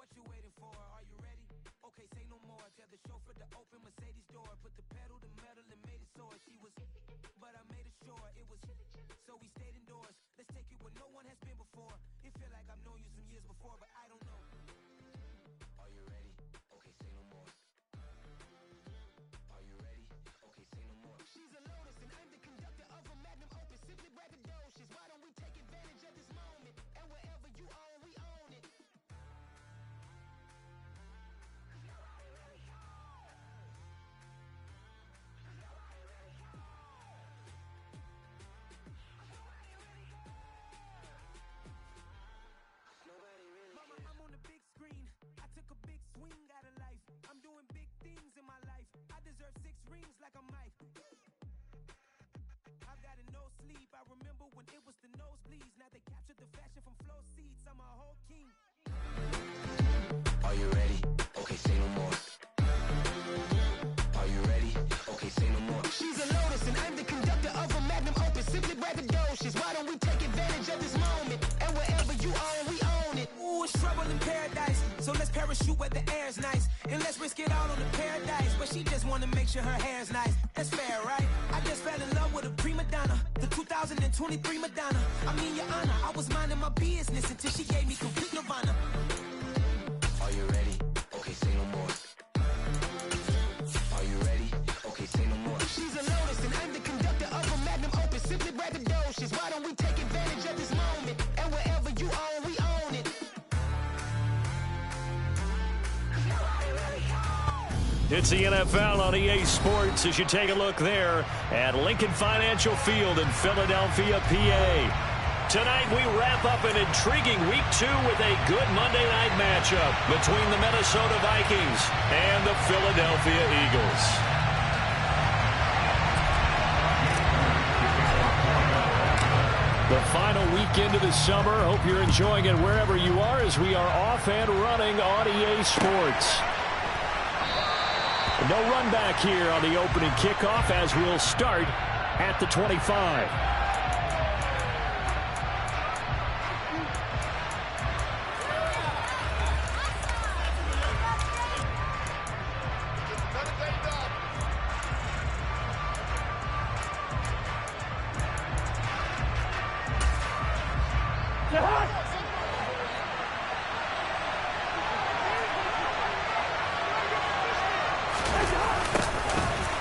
What you waiting for? Are you ready? Okay, say no more. Tell the chauffeur to open Mercedes door. Put the pedal to metal and made it soar. She was, but I made it sure it was. So we stayed indoors. Let's take it where no one has been before. It feel like I've known you some years before, but I don't know. Are you ready? Okay, say no more. Are you ready? Okay, say no more. She's a Lotus and I'm the conductor of a Magnum Opus. Simply braggadocious. Why don't we take advantage of this moment? And wherever you own, we own it. Mama, I'm on the big screen. I took a big swing out of life. I'm doing big things in my life. I deserve 6 rings like a Mike. I've got a no sleep. I remember when it was the nosebleeds. Now they captured the fashion from flow seats. I'm a whole king. Are you ready? Okay, say no more. Are you ready? Okay, say no more. She's a Lotus and I'm the conductor of a Magnum Opus. Simply braggadocious. Why don't we take advantage of this moment? And wherever you own, we own it. Ooh, it's trouble in paradise. So let's parachute where the air's nice. And let's risk it all on the paradise. But she just wanna make sure her hair's nice. That's fair, right? I just fell in love with a prima donna. The 2023 Madonna. I mean, your honor, I was minding my business until she gave me complete nirvana. Are you ready? Okay, say no more. Are you ready? Okay, say no more. She's a Lotus and I'm the conductor of a Magnum Opus. Simply braggadocious. Why don't we take advantage of this moment? And wherever you own, we own it. It's the NFL on EA Sports as you take a look there at Lincoln Financial Field in Philadelphia, PA. Tonight we wrap up an intriguing Week 2 with a good Monday night matchup between the Minnesota Vikings and the Philadelphia Eagles. The final weekend of the summer. Hope you're enjoying it wherever you are as we are off and running on EA Sports. No run back here on the opening kickoff as we'll start at the 25.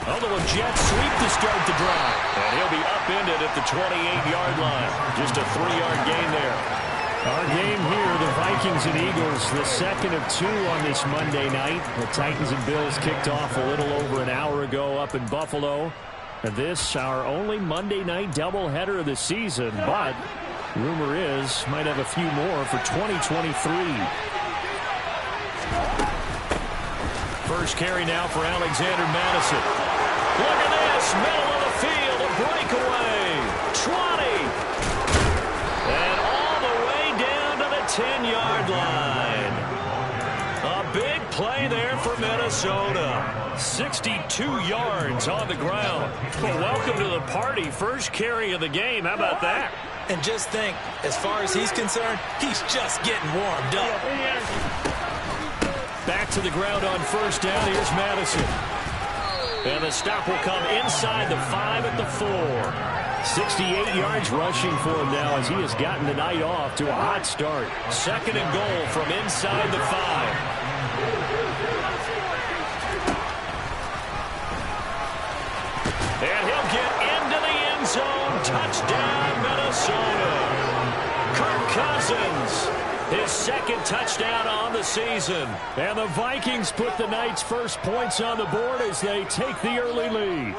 Although a jet sweep to start the drive. And he'll be upended at the 28-yard line. Just a 3-yard gain there. Our game here, the Vikings and Eagles, the second of 2 on this Monday night. The Titans and Bills kicked off a little over an hour ago up in Buffalo. And this, our only Monday night doubleheader of the season. But rumor is, might have a few more for 2023. First carry now for Alexander Madison. Look at this, middle of the field, a breakaway. 20. And all the way down to the 10-yard line. A big play there for Minnesota. 62 yards on the ground. Well, welcome to the party. First carry of the game. How about that? And just think, as far as he's concerned, he's just getting warmed up. Back to the ground on first down. Here's Madison. And the stop will come inside the 5 at the 4. 68 yards rushing for him now as he has gotten the night off to a hot start. Second and goal from inside the 5. And he'll get into the end zone. Touchdown, Minnesota. Kirk Cousins. His second touchdown on the season. And the Vikings put the night's first points on the board as they take the early lead.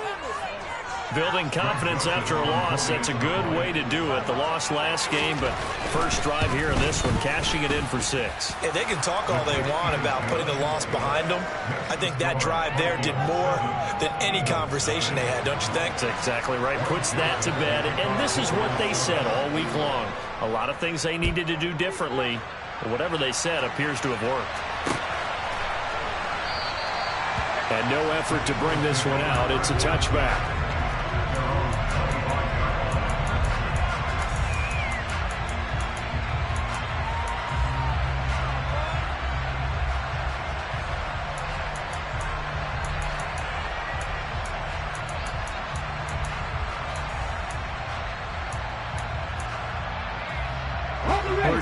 Building confidence after a loss, that's a good way to do it. The loss last game, but first drive here in this one, cashing it in for 6. Yeah, they can talk all they want about putting a loss behind them. I think that drive there did more than any conversation they had, don't you think? That's exactly right. Puts that to bed. And this is what they said all week long. A lot of things they needed to do differently. But whatever they said appears to have worked. And no effort to bring this one out. It's a touchback.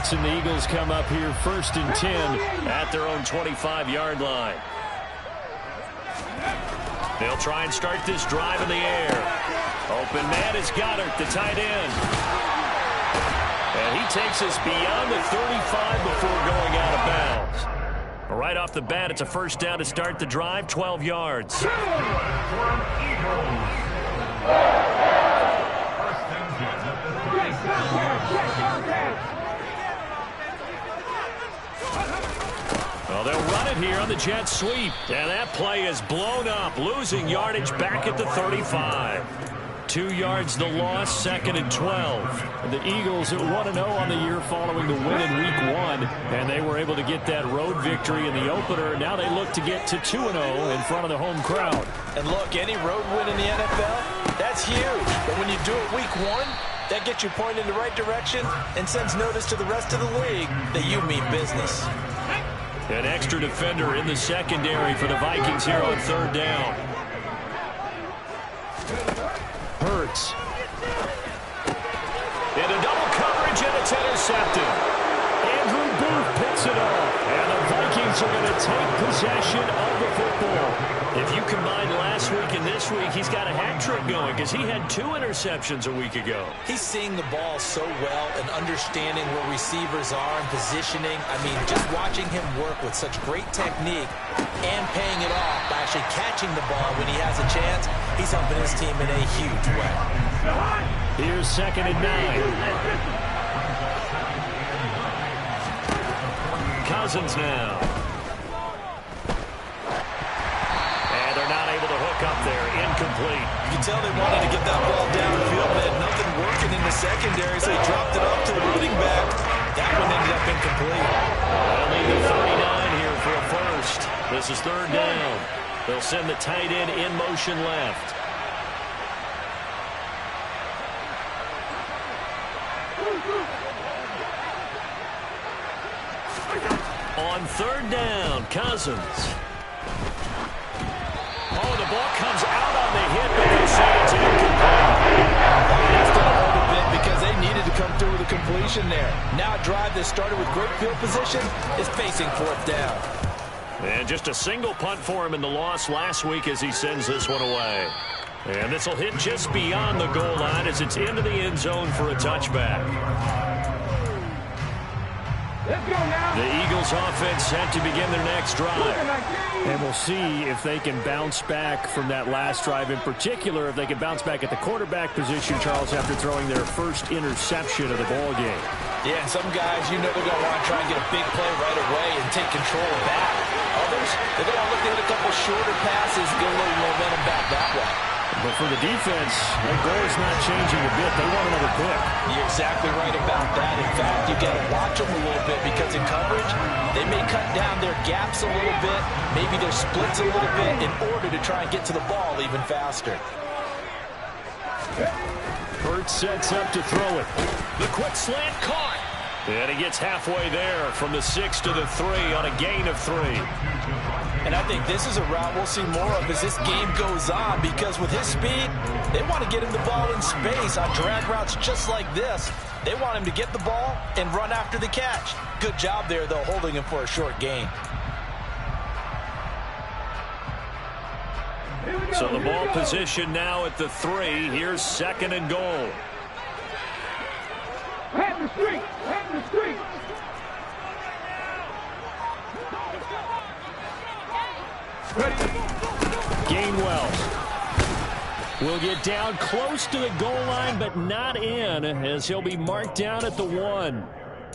Hurts and the Eagles come up here 1st and 10 at their own 25-yard line. They'll try and start this drive in the air. Open man is Goddard, the tight end. And he takes us beyond the 35 before going out of bounds. Right off the bat, it's a 1st down to start the drive, 12 yards. Well, they'll run it here on the jet sweep. And that play is blown up, losing yardage back at the 35. 2 yards the loss, 2nd and 12. And the Eagles at 1-0 on the year following the win in Week 1. And they were able to get that road victory in the opener. Now they look to get to 2-0 in front of the home crowd. And look, any road win in the NFL, that's huge. But when you do it Week 1, that gets you pointed in the right direction and sends notice to the rest of the league that you mean business. An extra defender in the secondary for the Vikings here on 3rd down. Hurts. Into double coverage, and it's intercepted. Andrew Booth picks it off, and the Vikings are going to take possession of the football. If you combine last week and this week, he's got a hat trick going because he had 2 interceptions a week ago. He's seeing the ball so well and understanding where receivers are and positioning. I mean, just watching him work with such great technique and paying it off by actually catching the ball when he has a chance, he's helping his team in a huge way. Here's 2nd and 9. Cousins now. And they're not able to hook up there. Incomplete. You can tell they wanted to get that ball downfield. They had nothing working in the secondary, so they dropped it off to the running back. That one ended up incomplete. They'll need the 39 here for a 1st. This is 3rd down. They'll send the tight end in motion left. On 3rd down, Cousins. Oh, the ball comes out on the hit, but they say it's incomplete. That's going to hurt a bit because they needed to come through with a completion there. Now a drive that started with great field position is facing 4th down. And just a single punt for him in the loss last week as he sends this one away. And this will hit just beyond the goal line as it's into the end zone for a touchback. The Eagles offense set to begin their next drive. And we'll see if they can bounce back from that last drive. In particular, if they can bounce back at the quarterback position, Charles, after throwing their 1st interception of the ball game. Yeah, some guys, you know they're going to want to try and get a big play right away and take control of that. Others, they're going to look to hit a couple shorter passes, get a little momentum back that way. But for the defense, their goal is not changing a bit. They want another pick. You're exactly right about that. In fact, you got to watch them a little bit because in coverage, they may cut down their gaps a little bit, maybe their splits a little bit in order to try and get to the ball even faster. Hurts sets up to throw it. The quick slant caught. And he gets halfway there from the 6 to the 3 on a gain of 3. And I think this is a route we'll see more of as this game goes on because with his speed, they want to get him the ball in space on drag routes just like this. They want him to get the ball and run after the catch. Good job there, though, holding him for a short gain. So the ball position now at the 3. Here's 2nd and goal. Head the street! Head the street! Gainwell will get down close to the goal line, but not in, as he'll be marked down at the 1.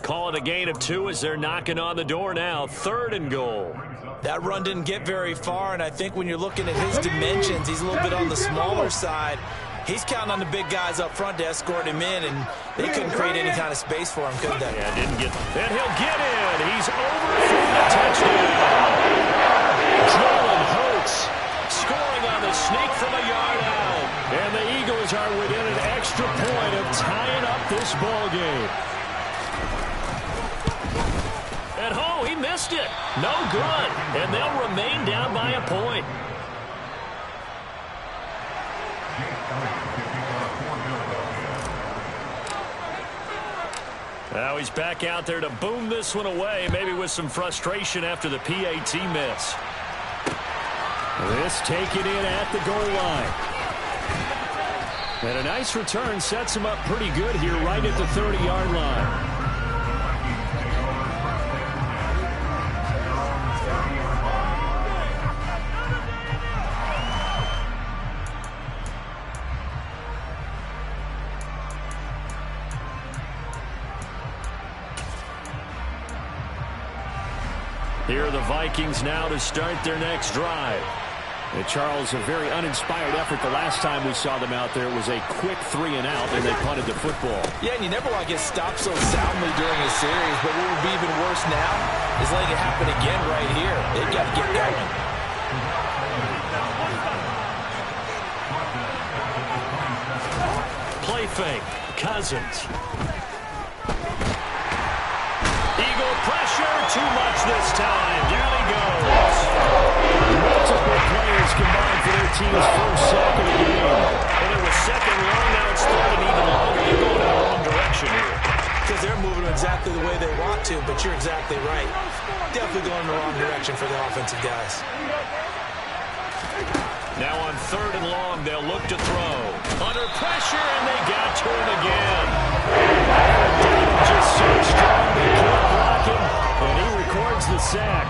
Call it a gain of 2 as they're knocking on the door now. 3rd and goal. That run didn't get very far, and I think when you're looking at his dimensions, he's a little bit on the smaller side. He's counting on the big guys up front to escort him in, and they couldn't create any kind of space for him, could they? Yeah, didn't get. And he'll get in. He's overthrown a touchdown. Jalen Hurts scoring on the sneak from a yard out. And the Eagles are within an extra point of tying up this ball game. And oh, he missed it. No good. And they'll remain down by a point. Now he's back out there to boom this one away, maybe with some frustration after the PAT miss. This taken in at the goal line. And a nice return sets him up pretty good here right at the 30-yard line. Here are the Vikings now to start their next drive. And Charles, a very uninspired effort the last time we saw them out there. It was a quick 3-and-out, and they punted the football. Yeah, and you never want to get stopped so soundly during a series, but what would be even worse now is letting it happen again right here. They've got to get going. Play fake. Cousins. Eagle pressure. Too much this time. Down he goes. Multiple players combined for their team's first sack of the game. And it was second long. Now it's third and even longer. They're going in the wrong direction here. Because they're moving exactly the way they want to, but you're exactly right. Definitely going in the wrong direction for the offensive guys. Now on third and long, they'll look to throw. Under pressure, and they got to it again. Just so strong, they can't block him, and he records the sack.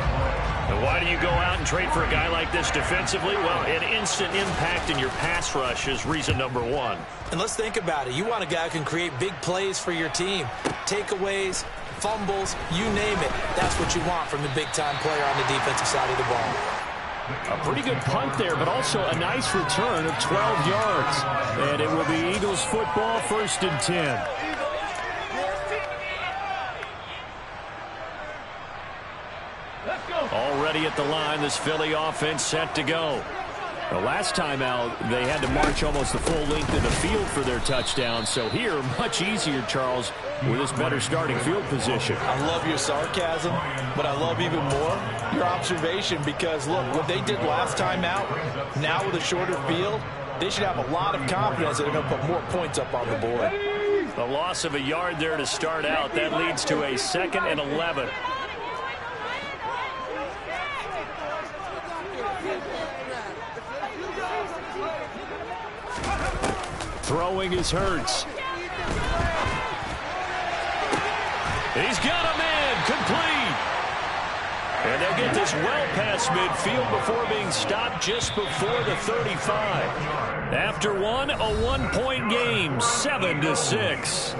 And why do you go out and trade for a guy like this defensively? Well, an instant impact in your pass rush is reason number one. And let's think about it. You want a guy who can create big plays for your team. Takeaways, fumbles, you name it. That's what you want from the big-time player on the defensive side of the ball. A pretty good punt there, but also a nice return of 12 yards. And it will be Eagles football, 1st and 10. Already at the line, this Philly offense set to go. The last time out, they had to march almost the full length of the field for their touchdown. So here, much easier, Charles, with this better starting field position. I love your sarcasm, but I love even more your observation because, look, what they did last time out, now with a shorter field, they should have a lot of confidence that they're going to put more points up on the board. The loss of a yard there to start out. That leads to a 2nd and 11. Throwing is Hurts. He's got a man complete. And they'll get this well past midfield before being stopped just before the 35. After one, a 1-point game, 7-6.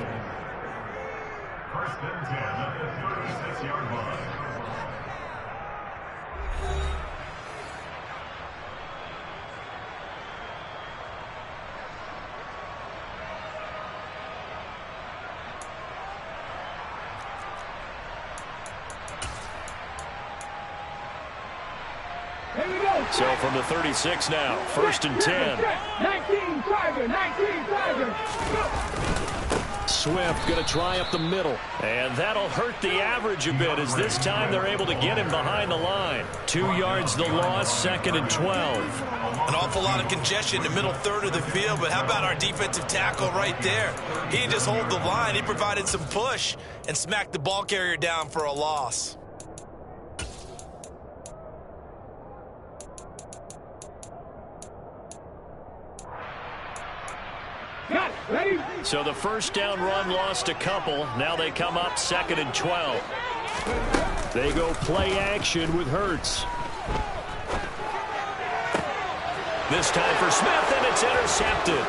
So from the 36 now, 1st and 10. 19 Tiger. Swift going to try up the middle. And that'll hurt the average a bit as this time they're able to get him behind the line. 2 yards the loss, 2nd and 12. An awful lot of congestion in the middle third of the field, but how about our defensive tackle right there? He didn't just hold the line, he provided some push and smacked the ball carrier down for a loss. So the first down run lost a couple. Now they come up 2nd and 12. They go play action with Hurts. This time for Smith, and it's intercepted.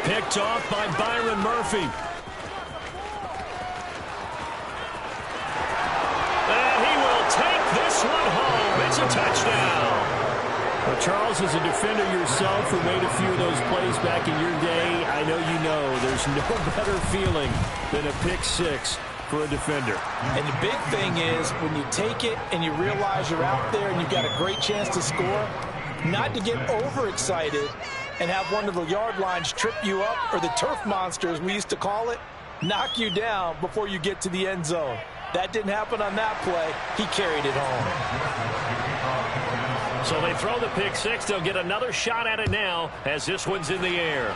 Picked off by Byron Murphy. And he will take this one home. It's a touchdown. Well, Charles, as a defender yourself who made a few of those plays back in your day, I know you know there's no better feeling than a pick six for a defender. And the big thing is when you take it and you realize you're out there and you've got a great chance to score, not to get overexcited and have one of the yard lines trip you up, or the turf monsters we used to call it, knock you down before you get to the end zone. That didn't happen on that play. He carried it home. So they throw the pick six. They'll get another shot at it now as this one's in the air.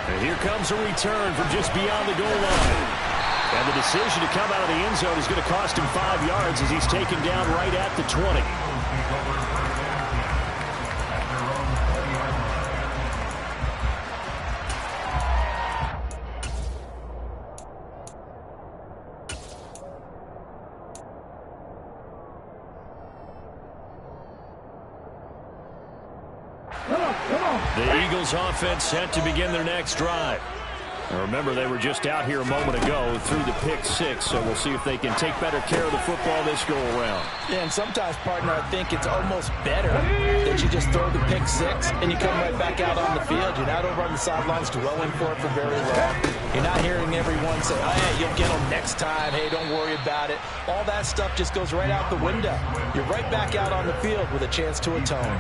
And here comes a return from just beyond the goal line. And the decision to come out of the end zone is going to cost him 5 yards as he's taken down right at the 20. The Eagles offense set to begin their next drive. Now remember, they were just out here a moment ago through the pick 6, so we'll see if they can take better care of the football this go-around. Yeah, and sometimes, partner, I think it's almost better that you just throw the pick 6 and you come right back out on the field. You're not over on the sidelines dwelling for it for very long. You're not hearing everyone say, oh, yeah, you'll get them next time. Hey, don't worry about it. All that stuff just goes right out the window. You're right back out on the field with a chance to atone.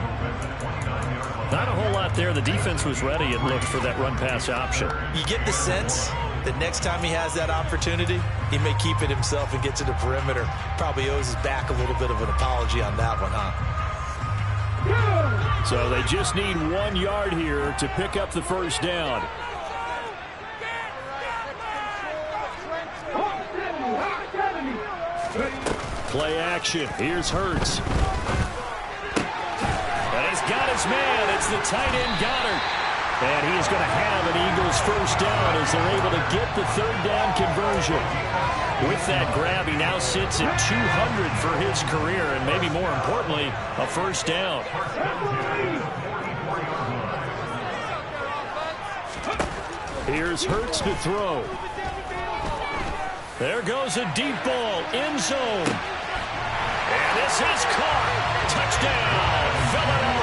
Not a whole lot there. The defense was ready, it looked, for that run-pass option. You get the sense that next time he has that opportunity, he may keep it himself and get to the perimeter. Probably owes his back a little bit of an apology on that one, huh? So they just need 1 yard here to pick up the first down. Play action. Here's Hurts. Got his man. It's the tight end Goddard. And he is going to have an Eagles first down as they're able to get the third down conversion. With that grab, he now sits at 200 for his career, and maybe more importantly, a first down. Here's Hurts to throw. There goes a deep ball, end zone. And this is caught. Touchdown, Philadelphia.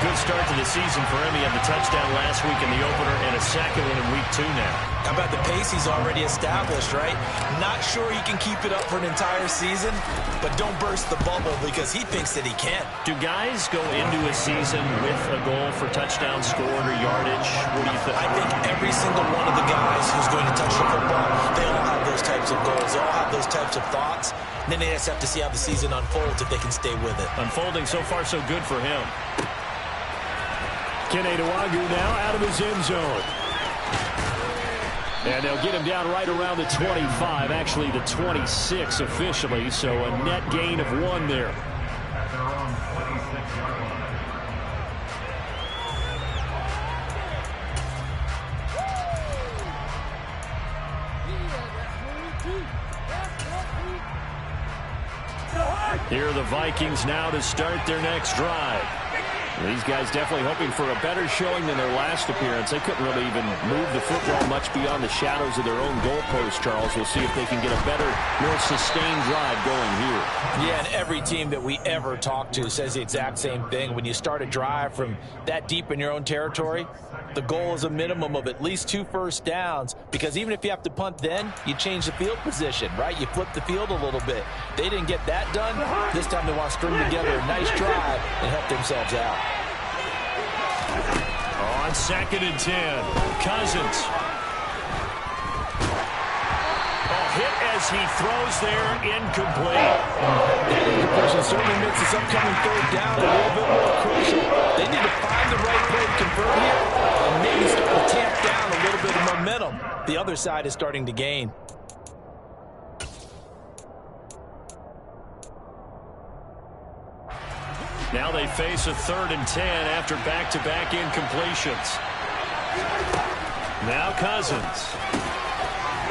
Good start to the season for him. He had the touchdown last week in the opener and a second one in week 2 now. How about the pace he's already established, right? Not sure he can keep it up for an entire season, but don't burst the bubble because he thinks that he can. Do guys go into a season with a goal for touchdown scored or yardage? What do you think? I think every single one of the guys who's going to touch the football, they all have those types of goals. They all have those types of thoughts. And then they just have to see how the season unfolds if they can stay with it. Unfolding so far so good for him. Keneduagu now out of his end zone. And they'll get him down right around the 25, actually the 26 officially, so a net gain of 1 there. Here are the Vikings now to start their next drive. These guys definitely hoping for a better showing than their last appearance. They couldn't really even move the football much beyond the shadows of their own goalpost, Charles. We'll see if they can get a better, more sustained drive going here. Yeah, and every team that we ever talk to says the exact same thing. When you start a drive from that deep in your own territory, the goal is a minimum of at least 2 first downs, because even if you have to punt then, you change the field position, right? You flip the field a little bit. They didn't get that done. This time they want to string together a nice drive and help themselves out. On 2nd and 10, Cousins. Hit as he throws there, incomplete. That incompletion certainly makes this upcoming third down a little bit more crucial. They need to find the right play to convert here and maybe start to tamp down a little bit of momentum. The other side is starting to gain. Now they face a 3rd and 10 after back-to-back incompletions. Now Cousins.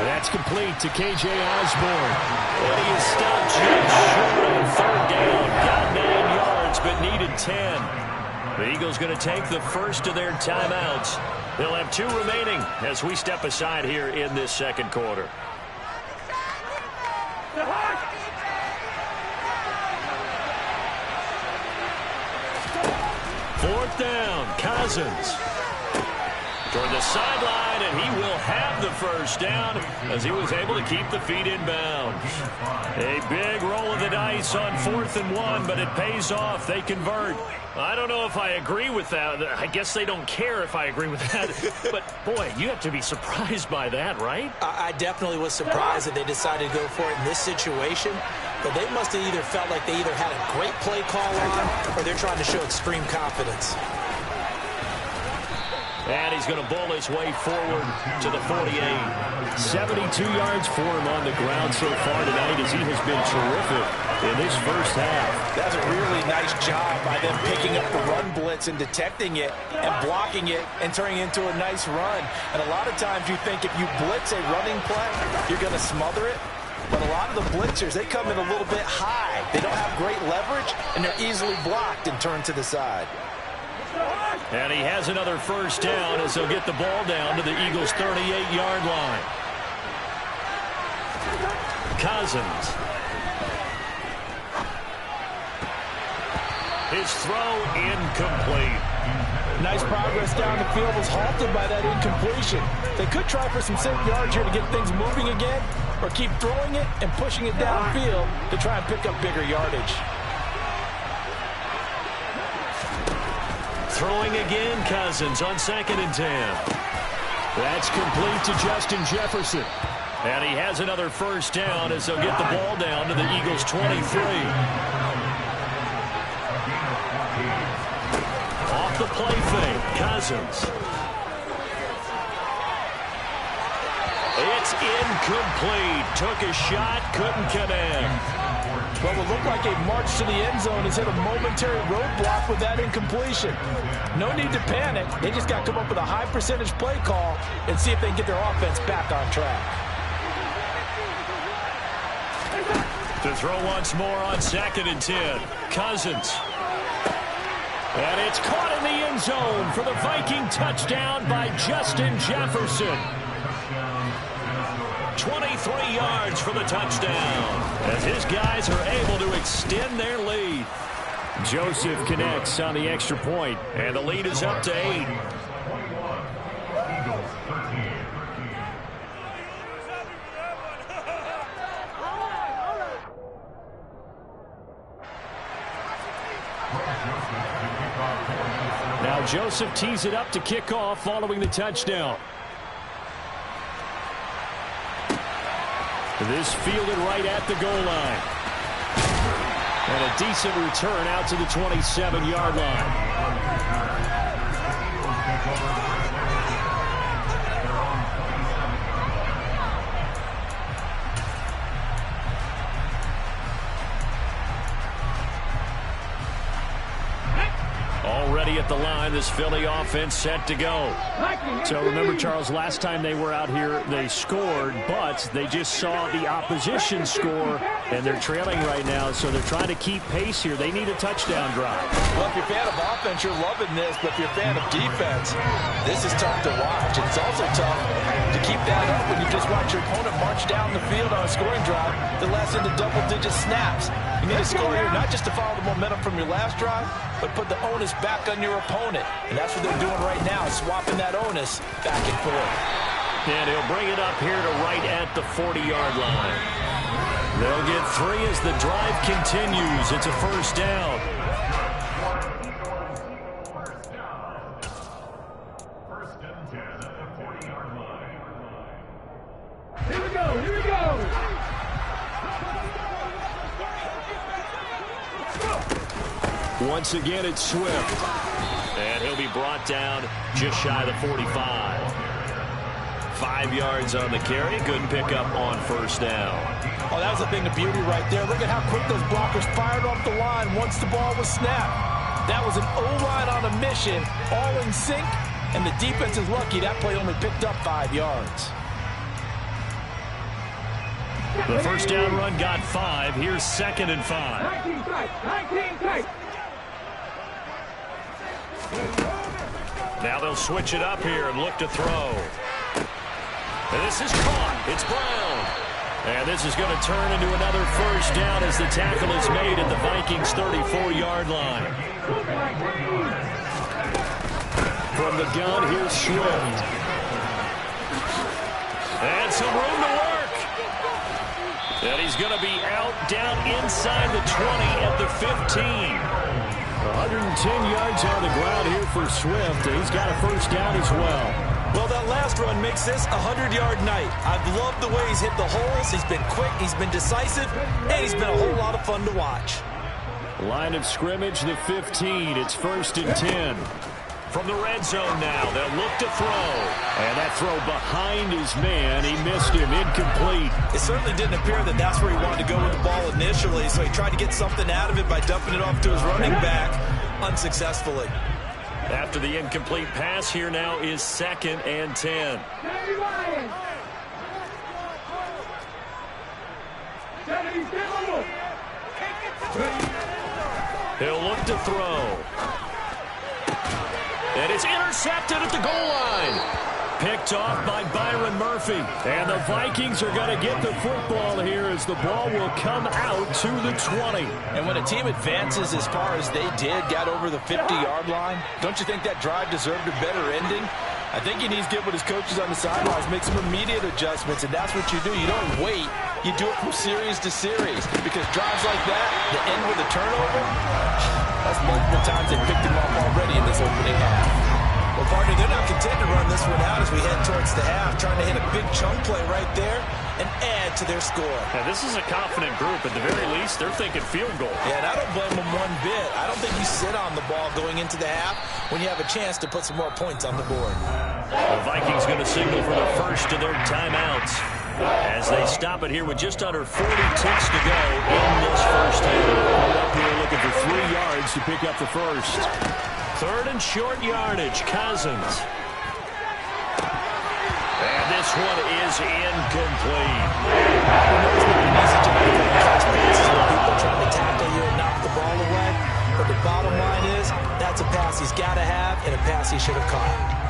That's complete to K.J. Osborne. And he is stopped just short on 3rd down. Got 9 yards, but needed 10. The Eagles going to take the first of their timeouts. They'll have 2 remaining as we step aside here in this second quarter. Fourth down, Cousins. Toward the sideline, and he will have the first down as he was able to keep the feet in bounds. A big roll of the dice on 4th and 1, but it pays off. They convert. I don't know if I agree with that. I guess they don't care if I agree with that. But, boy, you have to be surprised by that, right? I definitely was surprised that they decided to go for it in this situation. But they must have either felt like they either had a great play call on or they're trying to show extreme confidence. And he's going to bowl his way forward to the 48. 72 yards for him on the ground so far tonight as he has been terrific in this first half. That's a really nice job by them picking up the run blitz and detecting it and blocking it and turning it into a nice run. And a lot of times you think if you blitz a running play, you're going to smother it. But a lot of the blitzers, they come in a little bit high. They don't have great leverage, and they're easily blocked and turned to the side. And he has another first down as he'll get the ball down to the Eagles' 38-yard line. Cousins. His throw incomplete. Nice progress down the field was halted by that incompletion. They could try for some safe yards here to get things moving again, or keep throwing it and pushing it downfield to try and pick up bigger yardage. Throwing again, Cousins on 2nd and 10. That's complete to Justin Jefferson. And he has another first down as they'll get the ball down to the Eagles' 23. Off the play fake, Cousins. It's incomplete. Took a shot, couldn't connect. Well, it looked like a march to the end zone has hit a momentary roadblock with that incompletion. No need to panic. They just got to come up with a high percentage play call and see if they can get their offense back on track. To throw once more on 2nd and 10. Cousins. And it's caught in the end zone for the Viking touchdown by Justin Jefferson. 23 yards for the touchdown as his guys are able to extend their lead. Joseph connects on the extra point, and the lead is up to 8. Now Joseph tees it up to kick off following the touchdown. This fielded right at the goal line. And a decent return out to the 27-yard line. Already at the line, this Philly offense set to go. So remember, Charles, last time they were out here, they scored, but they just saw the opposition score, and they're trailing right now, so they're trying to keep pace here. They need a touchdown drive. Well, if you're a fan of offense, you're loving this, but if you're a fan of defense, this is tough to watch. It's also tough to keep that up when you just watch your opponent march down the field on a scoring drive that lasts into double-digit snaps. You need to score here, not just to follow the momentum from your last drive, but put the onus back on your opponent. And that's what they're doing right now, swapping that onus back and forth. And he'll bring it up here to right at the 40-yard line. They'll get 3 as the drive continues. It's a first down. First and 10 at the 40-yard line. Here we go, here we go! Once again, it's Swift. And he'll be brought down just shy of the 45. 5 yards on the carry. Good pickup on first down. Oh, that was a thing of beauty right there. Look at how quick those blockers fired off the line once the ball was snapped. That was an O-line on a mission, all in sync, and the defense is lucky that play only picked up 5 yards. The first down run got 5. Here's 2nd and 5. 19 tight, 19 tight. Now they'll switch it up here and look to throw. And this is caught. It's Brown. And this is going to turn into another first down as the tackle is made at the Vikings' 34-yard line. From the gun, here's Swift. And some room to work. And he's going to be out down inside the 20 at the 15. 110 yards on the ground here for Swift. And he's got a first down as well. Well, that last run makes this a 100-yard night. I've loved the way he's hit the holes. He's been quick, he's been decisive, and he's been a whole lot of fun to watch. Line of scrimmage, the 15. It's 1st and 10. From the red zone now, they'll look to throw. And that throw behind his man, he missed him, incomplete. It certainly didn't appear that that's where he wanted to go with the ball initially, so he tried to get something out of it by dumping it off to his running back unsuccessfully. After the incomplete pass, here now is 2nd and 10. He'll look to throw. And it's intercepted at the goal line. Picked off by Byron Murphy. And the Vikings are going to get the football here as the ball will come out to the 20. And when a team advances as far as they did, got over the 50-yard line, don't you think that drive deserved a better ending? I think he needs to get with his coaches on the sidelines, make some immediate adjustments, and that's what you do. You don't wait. You do it from series to series, because drives like that, the end with a turnover, that's multiple times they picked him off already in this opening half. Well, partner, they're not content to run this one out as we head towards the half, trying to hit a big chunk play right there and add to their score. Now, this is a confident group. At the very least, they're thinking field goal. Yeah, and I don't blame them one bit. I don't think you sit on the ball going into the half when you have a chance to put some more points on the board. The Vikings going to signal for the first of their timeouts as they stop it here with just under 40 ticks to go in this first half. Up here looking for 3 yards to pick up the first. 3rd and short yardage, Cousins. And this one is incomplete. It's not an easy job to catch passes when people trying to tackle you and knock the ball away. But the bottom line is, that's a pass he's got to have and a pass he should have caught.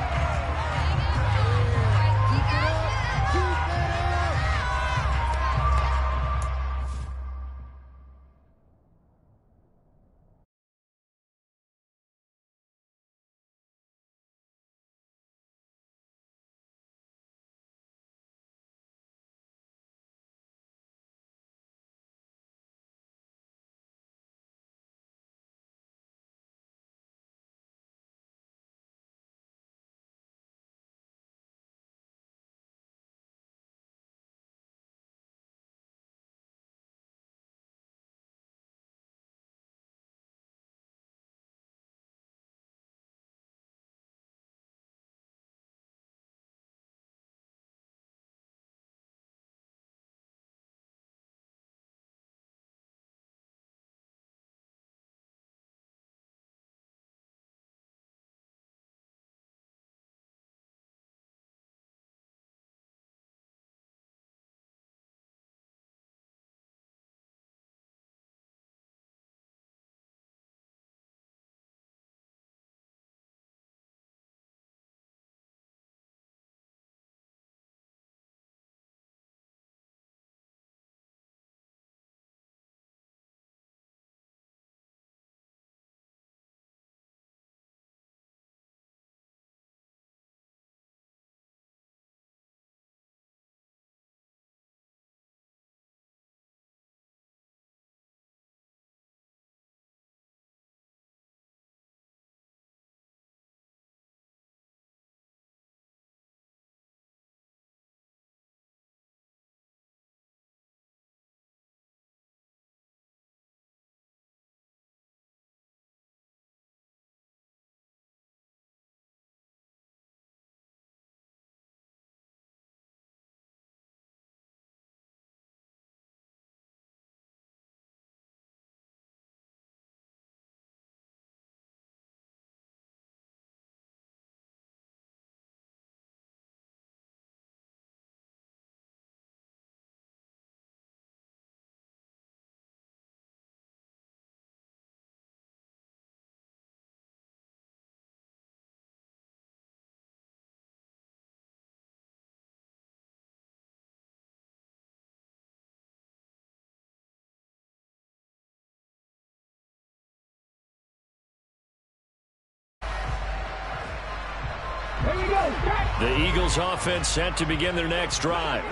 The Eagles offense set to begin their next drive.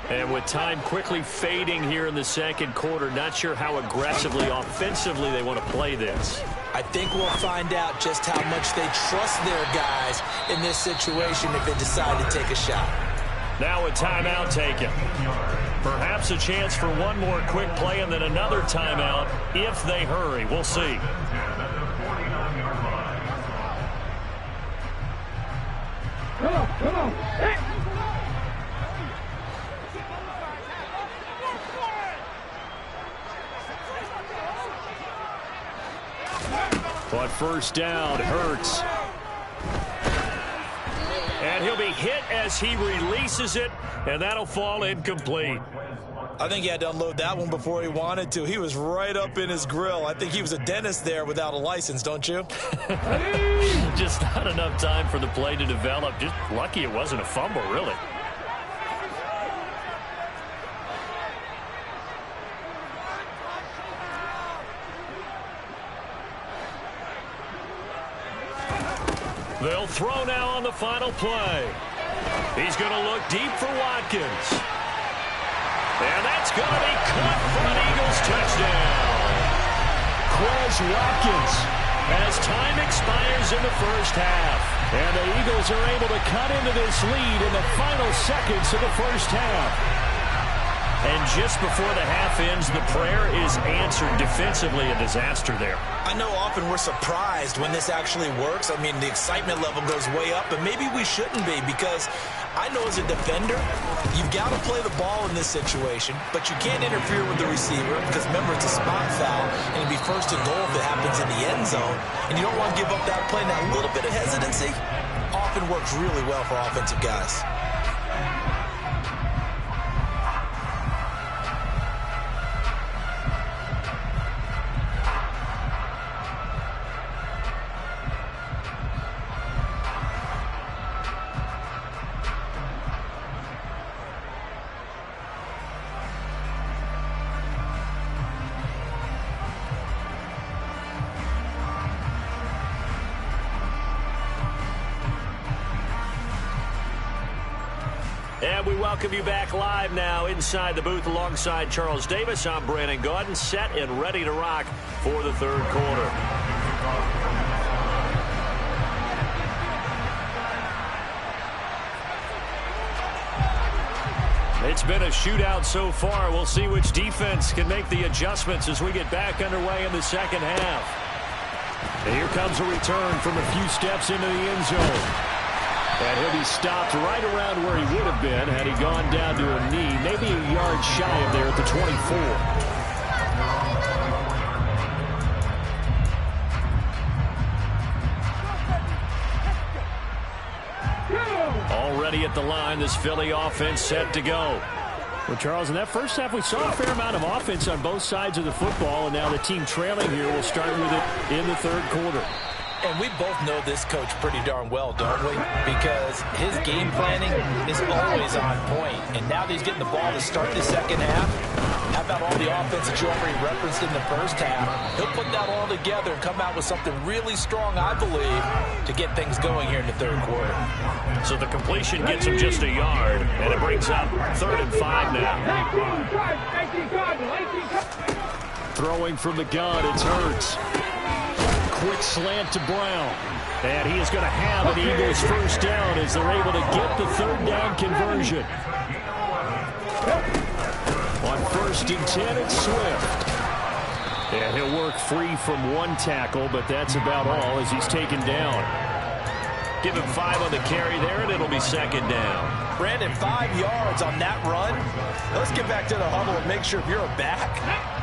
And with time quickly fading here in the second quarter, not sure how aggressively, offensively they want to play this. I think we'll find out just how much they trust their guys in this situation if they decide to take a shot. Now a timeout taken. Perhaps a chance for one more quick play and then another timeout if they hurry. We'll see. Come on. Hey. But first down, Hurts. And he'll be hit as he releases it, and that'll fall incomplete. I think he had to unload that one before he wanted to. He was right up in his grill. I think he was a dentist there without a license, don't you? Just not enough time for the play to develop. Just lucky it wasn't a fumble, really. They'll throw now on the final play. He's going to look deep for Watkins. And that's going to be caught for an Eagles touchdown. Quez Watkins as time expires in the first half. And the Eagles are able to cut into this lead in the final seconds of the first half. And just before the half ends, the prayer is answered defensively. A disaster there. I know often we're surprised when this actually works. I mean, the excitement level goes way up, but maybe we shouldn't be, because I know as a defender, you've got to play the ball in this situation, but you can't interfere with the receiver because, remember, it's a spot foul, and it'd be first and goal if it happens in the end zone, and you don't want to give up that play. Now, a little bit of hesitancy often works really well for offensive guys. And we welcome you back live now inside the booth alongside Charles Davis. I'm Brandon Gaudin, set and ready to rock for the third quarter. It's been a shootout so far. We'll see which defense can make the adjustments as we get back underway in the second half. And here comes a return from a few steps into the end zone. And he'll be stopped right around where he would have been had he gone down to a knee, maybe a yard shy of there at the 24. Already at the line, this Philly offense set to go. Well, Charles, in that first half, we saw a fair amount of offense on both sides of the football, and now the team trailing here will start with it in the third quarter. And we both know this coach pretty darn well, don't we? Because his game planning is always on point. And now that he's getting the ball to start the second half, how about all the offense that you already referenced in the first half? He'll put that all together and come out with something really strong, I believe, to get things going here in the third quarter. So the completion gets him just a yard, and it brings up 3rd and 5 now. Throwing from the gun, it's Hurts. Quick slant to Brown. And he is going to have an Eagles first down as they're able to get the third down conversion. On 1st and 10, it's Swift. And he'll work free from one tackle, but that's about all as he's taken down. Give him 5 on the carry there, and it'll be 2nd down. Brandon, 5 yards on that run. Let's get back to the huddle and make sure if you're a back,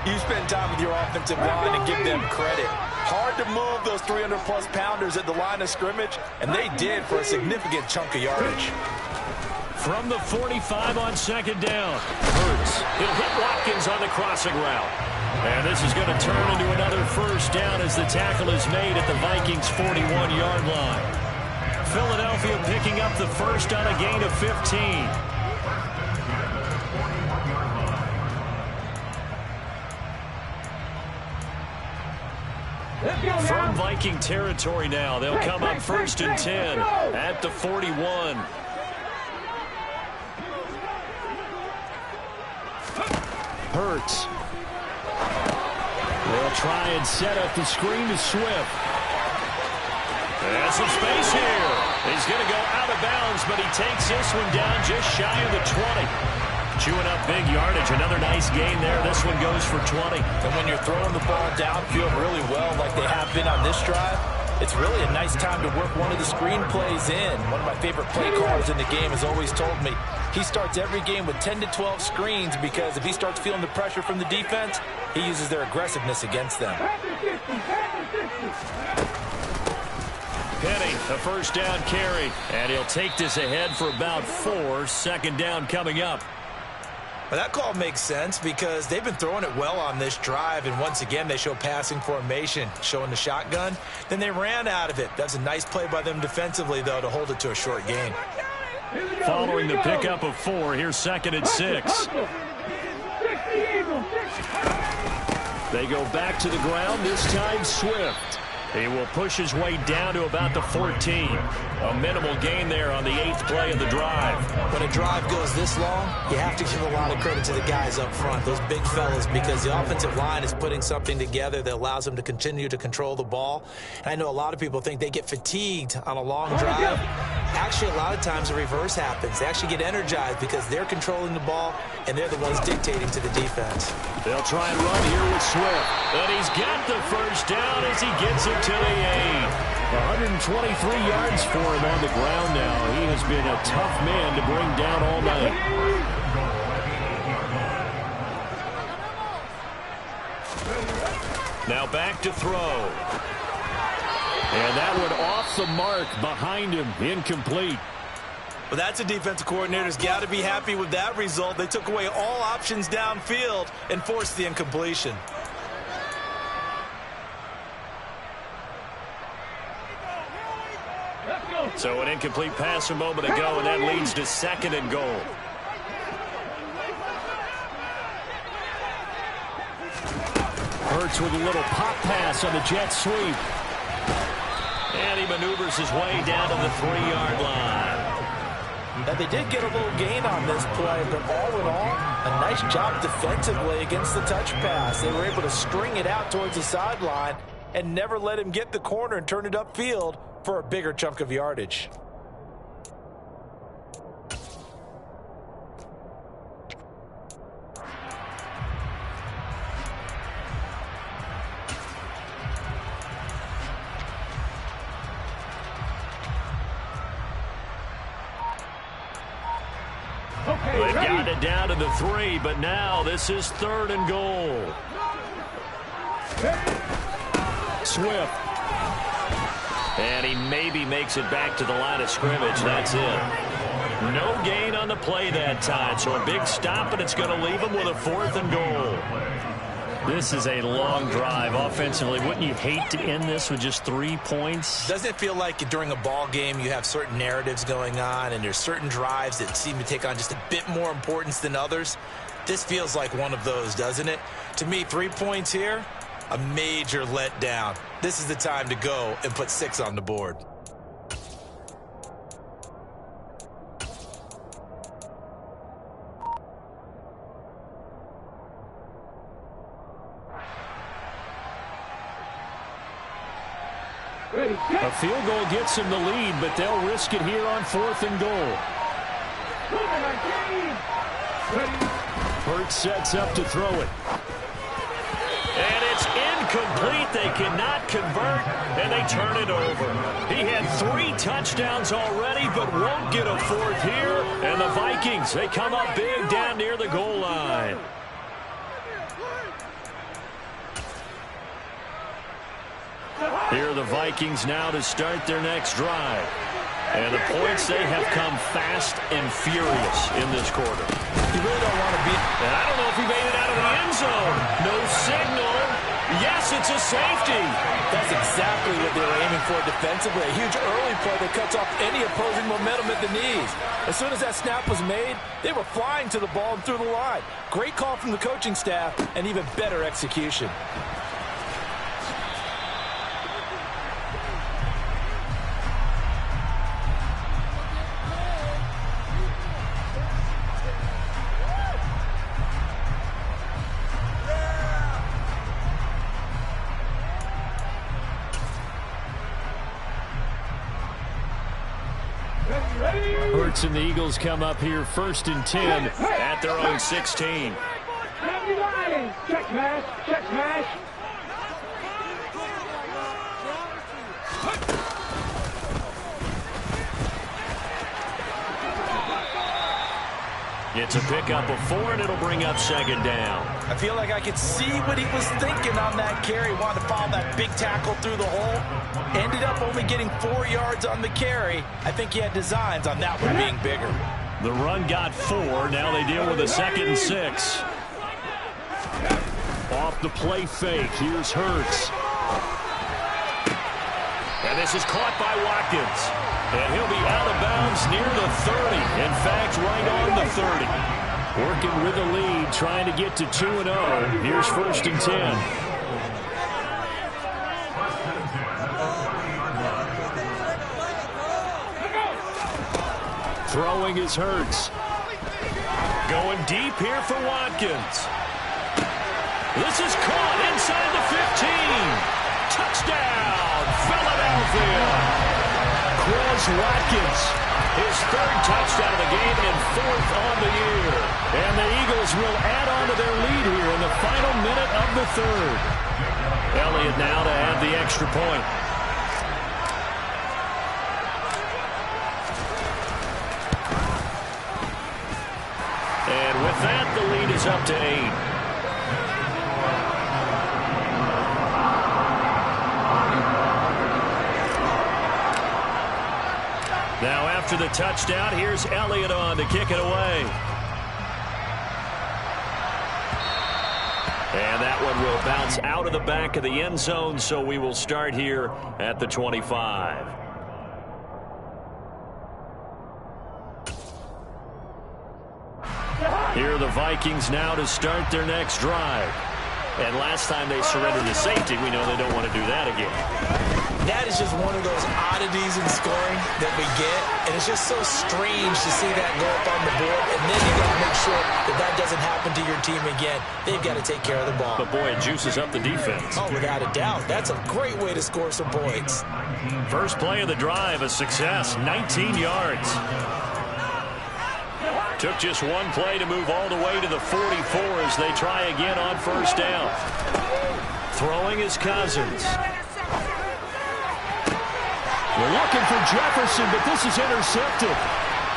you spend time with your offensive line and give them credit. Hard to move those 300-plus pounders at the line of scrimmage, and they did for a significant chunk of yardage. From the 45 on 2nd down, Hurts. He'll hit Watkins on the crossing route. And this is going to turn into another first down as the tackle is made at the Vikings' 41-yard line. Philadelphia picking up the first on a gain of 15. From Viking territory now, they'll come up 1st and 10 at the 41. Hurts. They'll try and set up the screen to Swift. There's some space here. He's going to go out of bounds, but he takes this one down just shy of the 20. Chewing up big yardage. Another nice gain there. This one goes for 20. And when you're throwing the ball downfield really well like they have been on this drive, it's really a nice time to work one of the screen plays in. One of my favorite play callers in the game has always told me he starts every game with 10 to 12 screens because if he starts feeling the pressure from the defense, he uses their aggressiveness against them. Penny, a first down carry, and he'll take this ahead for about 4. Second down coming up. Well, that call makes sense because they've been throwing it well on this drive, and once again they show passing formation, showing the shotgun. Then they ran out of it. That's a nice play by them defensively, though, to hold it to a short gain. Following the pickup of 4, here's 2nd and 6. They go back to the ground, this time Swift. He will push his way down to about the 14. A minimal gain there on the 8th play of the drive. When a drive goes this long, you have to give a lot of credit to the guys up front, those big fellas, because the offensive line is putting something together that allows them to continue to control the ball. And I know a lot of people think they get fatigued on a long drive. Actually, a lot of times the reverse happens. They actually get energized because they're controlling the ball, and they're the ones dictating to the defense. They'll try and run here with Swift. And he's got the first down as he gets it to the 8. 123 yards for him on the ground now. He has been a tough man to bring down all night. Now back to throw. And that one off the mark behind him, incomplete. Well, that's a defensive coordinator's got to be happy with that result. They took away all options downfield and forced the incompletion. So an incomplete pass a moment ago, and that leads to 2nd and goal. Hurts with a little pop pass on the jet sweep. And he maneuvers his way down to the 3-yard line. Now, they did get a little gain on this play, but all in all, a nice job defensively against the touch pass. They were able to string it out towards the sideline and never let him get the corner and turn it upfield for a bigger chunk of yardage. They've got it down to the 3, but now this is 3rd and goal. Swift. And he maybe makes it back to the line of scrimmage. That's it. No gain on the play that time, so a big stop, and it's going to leave him with a 4th and goal. This is a long drive offensively. Wouldn't you hate to end this with just 3 points? Doesn't it feel like during a ball game you have certain narratives going on and there's certain drives that seem to take on just a bit more importance than others? This feels like one of those, doesn't it? To me, 3 points here, a major letdown. This is the time to go and put 6 on the board. A field goal gets him the lead, but they'll risk it here on 4th and goal. Hurts sets up to throw it. And it's incomplete. They cannot convert, and they turn it over. He had 3 touchdowns already, but won't get a 4th here. And the Vikings, they come up big down near the goal line. Here are the Vikings now to start their next drive. And the points, they have come fast and furious in this quarter. You really don't want to be... And I don't know if he made it out of the end zone. No signal. Yes, it's a safety. That's exactly what they were aiming for defensively. A huge early play that cuts off any opposing momentum at the knees. As soon as that snap was made, they were flying to the ball and through the line. Great call from the coaching staff and even better execution. Hurts and the Eagles come up here 1st and 10 at their own 16. Check smash, check smash. It's a pickup of 4, and it'll bring up second down. I feel like I could see what he was thinking on that carry. Wanted to follow that big tackle through the hole. Ended up only getting 4 yards on the carry. I think he had designs on that one being bigger. The run got 4. Now they deal with a 2nd and 6. Off the play fake. Here's Hurts. And this is caught by Watkins. And he'll be out of bounds near the 30. In fact, right on the 30. Working with the lead, trying to get to 2-0. Here's 1st and 10. Throwing is Hurts. Going deep here for Watkins. This is caught inside the 15. Touchdown, Philadelphia. Chris Watkins, his 3rd touchdown of the game and 4th on the year. And the Eagles will add on to their lead here in the final minute of the 3rd. Elliott now to add the extra point. And with that, the lead is up to 8. Now after the touchdown, here's Elliott on to kick it away. And that one will bounce out of the back of the end zone, so we will start here at the 25. Here are the Vikings now to start their next drive. And last time they surrendered to safety, we know they don't want to do that again. That is just one of those oddities in scoring that we get, and it's just so strange to see that go up on the board, and then you got to make sure that that doesn't happen to your team again. They've got to take care of the ball. But boy, it juices up the defense. Oh, without a doubt. That's a great way to score some points. First play of the drive, a success, 19 yards. Took just one play to move all the way to the 44 as they try again on 1st down. Throwing is Cousins. We're looking for Jefferson, but this is intercepted.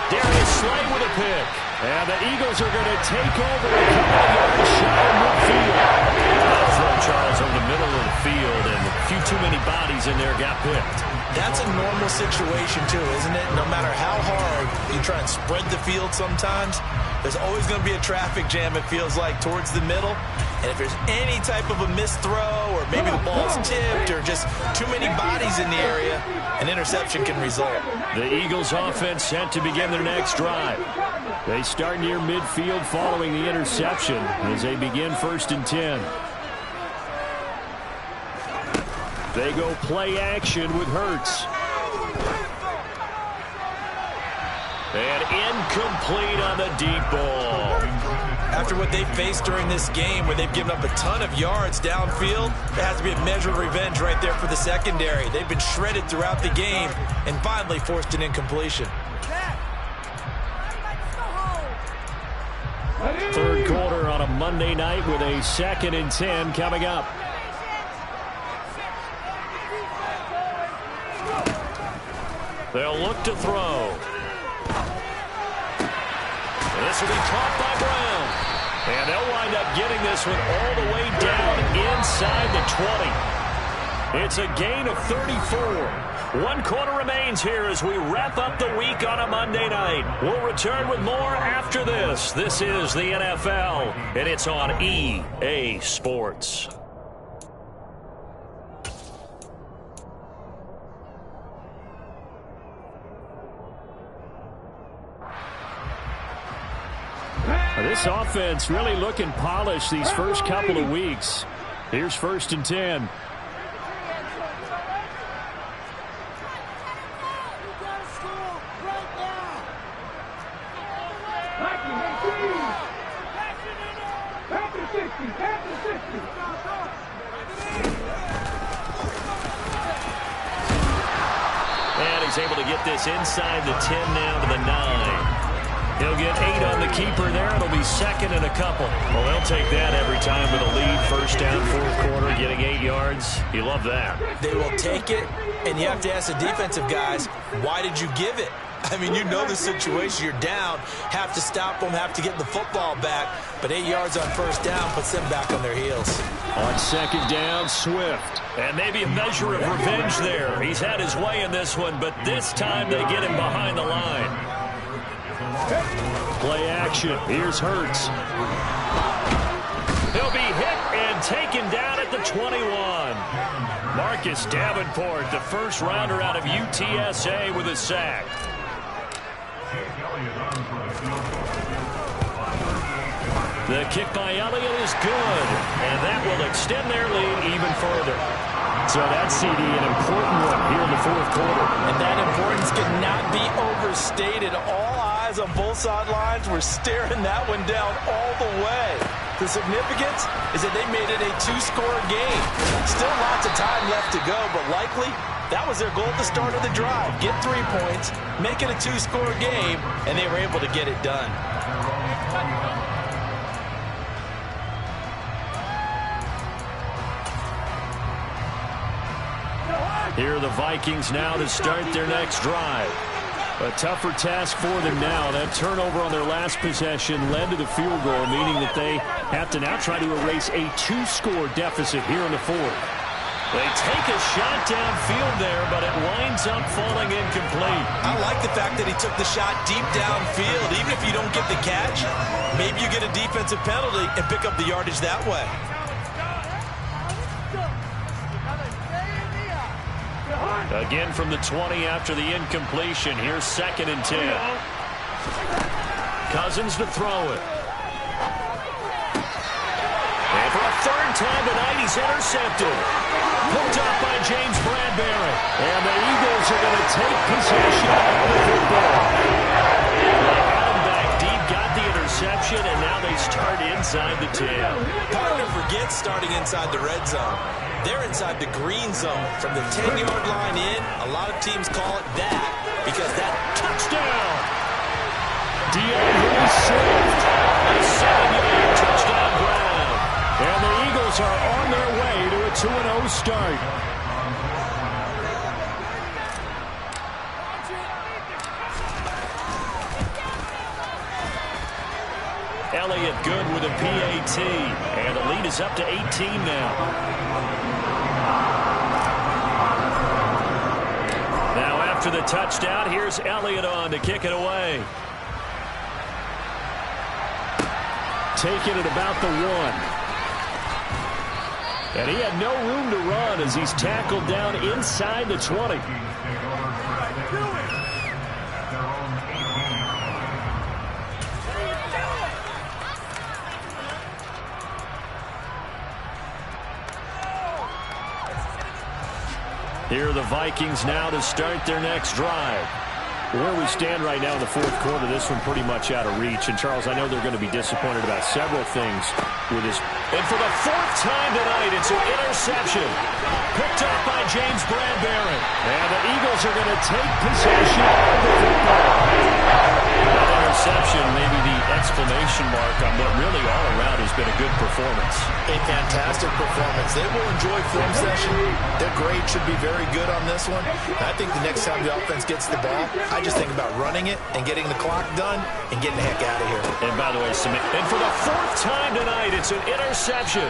Darius Slay with a pick. And the Eagles are going to take over a couple of yards shy of midfield. That throw, Charles, over the middle of the field, and a few too many bodies in there got picked. That's a normal situation, too, isn't it? No matter how hard you try and spread the field sometimes, there's always going to be a traffic jam, it feels like, towards the middle. And if there's any type of a missed throw or maybe the ball's tipped or just too many bodies in the area, an interception can result. The Eagles offense set to begin their next drive. They start near midfield following the interception as they begin 1st and 10. They go play action with Hurts. And incomplete on the deep ball. After what they faced during this game where they've given up a ton of yards downfield, there has to be a measure of revenge right there for the secondary. They've been shredded throughout the game and finally forced an incompletion. 3rd quarter on a Monday night with a 2nd and 10 coming up. They'll look to throw. And this will be caught by Brown. And they'll wind up getting this one all the way down inside the 20. It's a gain of 34. 1 quarter remains here as we wrap up the week on a Monday night. We'll return with more after this. This is the NFL, and it's on EA Sports. This offense really looking polished these first couple of weeks. Here's 1st and 10. And he's able to get this inside the 10 now to the 9. He'll get 8 on the keeper there. It'll be 2nd and a couple. Well, they'll take that every time with a lead. 1st down, 4th quarter, getting 8 yards. You love that. They will take it, and you have to ask the defensive guys, why did you give it? I mean, you know the situation. You're down, have to stop them, have to get the football back. But 8 yards on first down puts them back on their heels. On second down, Swift. And maybe a measure of revenge there. He's had his way in this one, but this time they get him behind the line. Play action. Here's Hurts. He'll be hit and taken down at the 21. Marcus Davenport, the first rounder out of UTSA, with a sack. The kick by Elliott is good, and that will extend their lead even further. So that CD, an important one here in the fourth quarter. And that importance cannot be overstated. All eyes on both sidelines were staring that one down all the way. The significance is that they made it a two-score game. Still lots of time left to go, but likely that was their goal at the start of the drive. Get 3 points, make it a two-score game, and they were able to get it done. Here are the Vikings now to start their next drive. A tougher task for them now. That turnover on their last possession led to the field goal, meaning that they have to now try to erase a two-score deficit here in the fourth. They take a shot downfield there, but it winds up falling incomplete. I like the fact that he took the shot deep downfield. Even if you don't get the catch, maybe you get a defensive penalty and pick up the yardage that way. Again from the 20 after the incompletion. Here's 2nd and 10. Cousins to throw it. And for a third time tonight, he's intercepted. Picked up by James Bradbury. And the Eagles are going to take possession of the football. They had him back deep, got the interception, and now they start inside the 10. Hard to forget starting inside the red zone. They're inside the green zone from the 10-yard line in. A lot of teams call it that because that touchdown. DeAndre Swift, a 7-yard touchdown grab. And the Eagles are on their way to a 2-0 start. Elliott good with a PAT. And the lead is up to 18 now. After the touchdown, here's Elliott on to kick it away. Taking it about the 1. And he had no room to run as he's tackled down inside the 20. Here are the Vikings now to start their next drive. Where we stand right now in the fourth quarter, this one pretty much out of reach. And, Charles, I know they're going to be disappointed about several things with this. And for the 4th time tonight, it's an interception. Picked up by James Bradbury. And the Eagles are going to take possession of the football. That interception, maybe the exclamation mark on what really all around has been a good performance. A fantastic performance. They will enjoy film session. Their grade should be very good on this one. I think the next time the offense gets the ball, I just think about running it and getting the clock done and getting the heck out of here. And by the way, and for the 4th time tonight, it's an interception.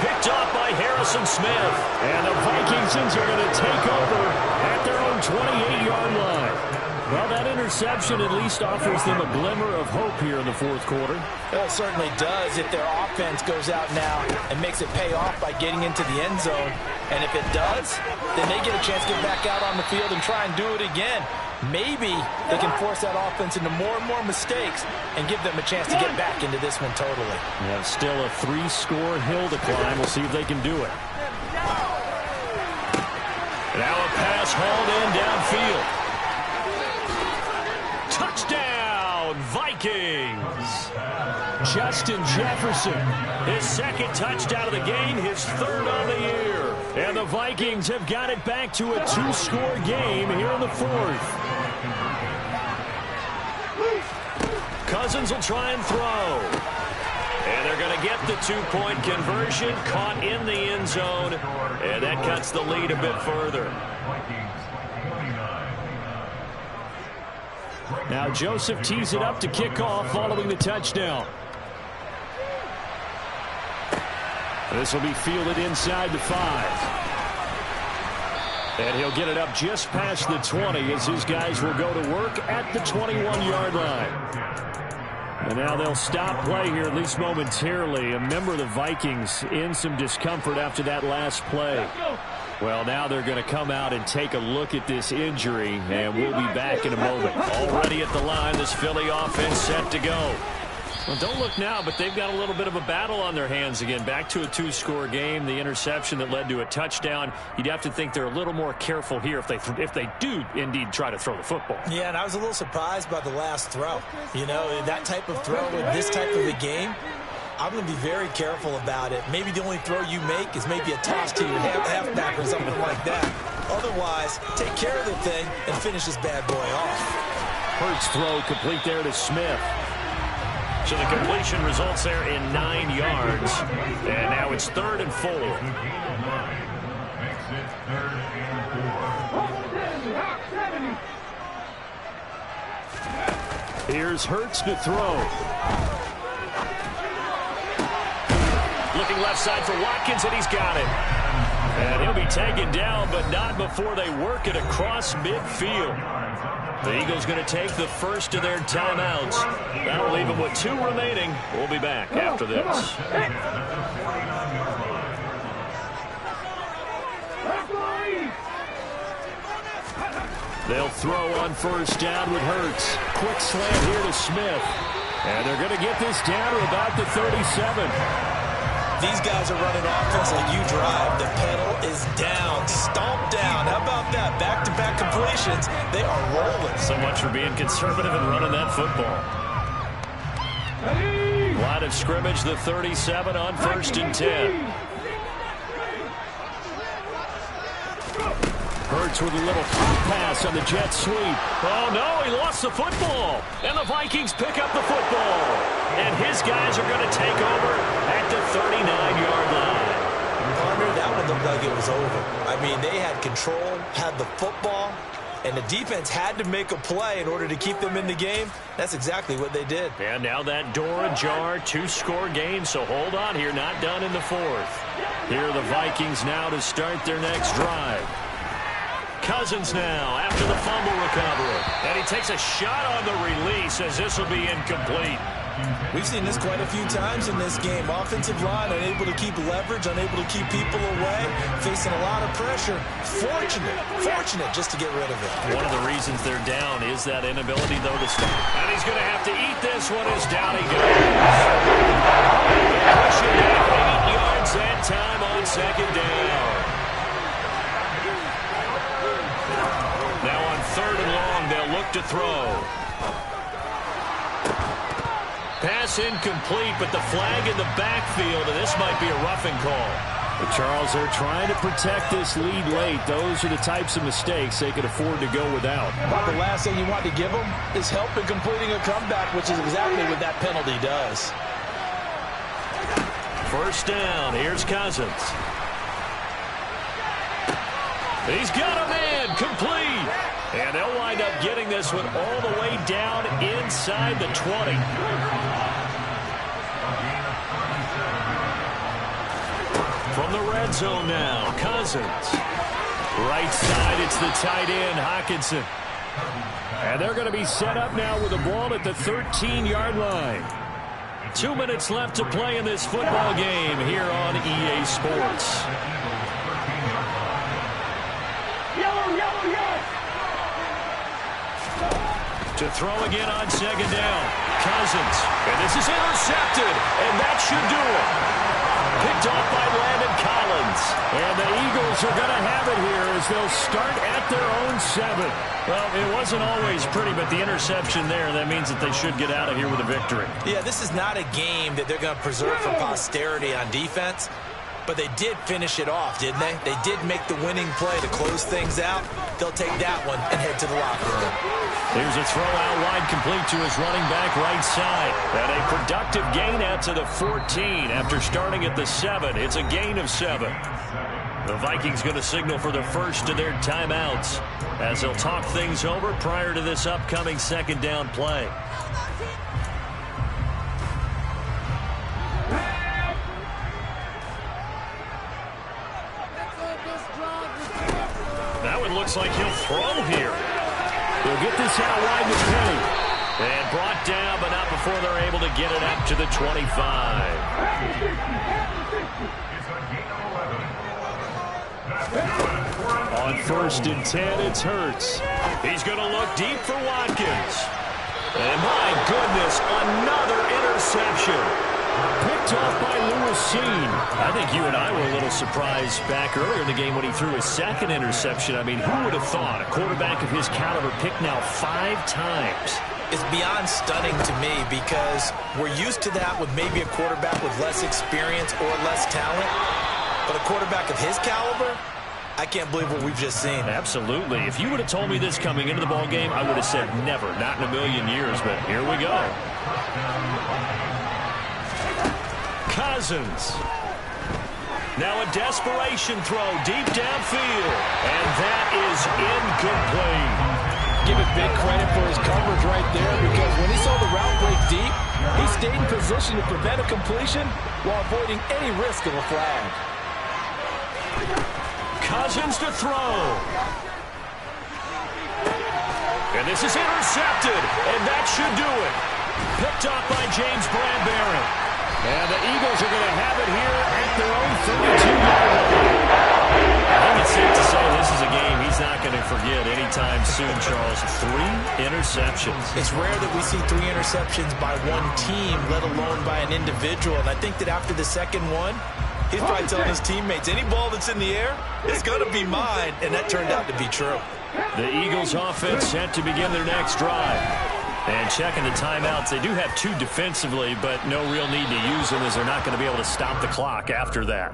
Picked off by Harrison Smith. And the Vikingsons are going to take over at their own 28-yard line. Well, that interception at least offers them a glimmer of hope here in the fourth quarter. Well, it certainly does if their offense goes out now and makes it pay off by getting into the end zone. And if it does, then they get a chance to get back out on the field and try and do it again. Maybe they can force that offense into more and more mistakes and give them a chance to get back into this one totally. Yeah, still a 3-score hill to climb. We'll see if they can do it. Now a pass hauled in downfield. Touchdown, Vikings! Justin Jefferson, his 2nd touchdown of the game, his 3rd on the year. And the Vikings have got it back to a 2-score game here in the 4th. Cousins will try and throw. And they're going to get the 2-point conversion, caught in the end zone. And that cuts the lead a bit further. Now Joseph tees it up to kick off following the touchdown. This will be fielded inside the 5. And he'll get it up just past the 20 as his guys will go to work at the 21-yard line. And now they'll stop play here, at least momentarily. A member of the Vikings in some discomfort after that last play. Well, now they're going to come out and take a look at this injury, and we'll be back in a moment. Already at the line, this Philly offense set to go. Well, don't look now, but they've got a little bit of a battle on their hands again. Back to a 2-score game, the interception that led to a touchdown. You'd have to think they're a little more careful here if they do indeed try to throw the football. Yeah, and I was a little surprised by the last throw. You know, that type of throw in this type of a game, I'm going to be very careful about it. Maybe the only throw you make is maybe a toss to your halfback or something like that. Otherwise, take care of the thing and finish this bad boy off. Hurts throw complete there to Smith. So the completion results there in 9 yards. And now it's 3rd and 4. Here's Hurts to throw. Looking left side for Watkins, and he's got it. And he'll be taken down, but not before they work it across midfield. The Eagles going to take the first of their timeouts. That'll leave them with 2 remaining. We'll be back after this. They'll throw on first down with Hurts. Quick slant here to Smith. And they're going to get this down to about the 37. These guys are running offense like you drive. The pedal is down, stomped down. How about that? Back-to-back completions. They are rolling. So much for being conservative and running that football. Line of scrimmage, the 37 on 1st and 10. Hurts with a little pass on the jet sweep. Oh, no, he lost the football. And the Vikings pick up the football. And his guys are going to take over at the 39-yard line. Partner, that one looked like it was over. I mean, they had control, had the football, and the defense had to make a play in order to keep them in the game. That's exactly what they did. And now that door ajar, 2-score game, so hold on here, not done in the 4th. Here are the Vikings now to start their next drive. Cousins now after the fumble recovery. And he takes a shot on the release as this will be incomplete. We've seen this quite a few times in this game. Offensive line unable to keep leverage, unable to keep people away, facing a lot of pressure. Fortunate just to get rid of it. One of the reasons they're down is that inability, though, to stop. And he's going to have to eat this one as down he goes. Pushing it 8 yards that time on 2nd down. Now on 3rd and long, they'll look to throw. Pass incomplete, but the flag in the backfield, and this might be a roughing call. But Charles, they're trying to protect this lead late. Those are the types of mistakes they could afford to go without. The last thing you want to give them is help in completing a comeback, which is exactly what that penalty does. First down, here's Cousins. He's got a man, complete. And they'll wind up getting this one all the way down inside the 20. From the red zone now, Cousins. Right side, it's the tight end, Hockenson. And they're going to be set up now with the ball at the 13-yard line. 2 minutes left to play in this football game here on EA Sports. To throw again on 2nd down. Cousins. And this is intercepted. And that should do it. Picked off by Landon Collins. And the Eagles are going to have it here as they'll start at their own 7. Well, it wasn't always pretty, but the interception there, that means that they should get out of here with a victory. Yeah, this is not a game that they're going to preserve for posterity on defense. But they did finish it off, didn't they? They did make the winning play to close things out. They'll take that one and head to the locker room. Here's a throw out wide complete to his running back right side. And a productive gain out to the 14 after starting at the 7. It's a gain of 7. The Vikings going to signal for the first of their timeouts as they'll talk things over prior to this upcoming second down play. That one looks like he'll throw here. They'll get this out wide with Penny. And brought down, but not before they're able to get it up to the 25. On 1st and 10, it's Hurts. He's going to look deep for Watkins. And my goodness, another interception. Picked off by Lewis-Cine. I think you and I were a little surprised back earlier in the game when he threw his second interception. I mean, who would have thought a quarterback of his caliber picked now 5 times? It's beyond stunning to me because we're used to that with maybe a quarterback with less experience or less talent. But a quarterback of his caliber, I can't believe what we've just seen. Absolutely. If you would have told me this coming into the ball game, I would have said never, not in a million years. But here we go. Cousins. Now a desperation throw deep downfield. And that is incomplete. Give it big credit for his coverage right there because when he saw the route break deep, he stayed in position to prevent a completion while avoiding any risk of a flag. Cousins to throw. And this is intercepted, and that should do it. Picked off by James Bradbury. And the Eagles are going to have it here at their own 32-yard line. I think it's safe to say this is a game he's not going to forget anytime soon, Charles. 3 interceptions. It's rare that we see 3 interceptions by one team, let alone by an individual. And I think that after the second one, he's probably telling his teammates, any ball that's in the air, it's going to be mine. And that turned out to be true. The Eagles offense set to begin their next drive. And checking the timeouts, they do have 2 defensively, but no real need to use them as they're not going to be able to stop the clock after that.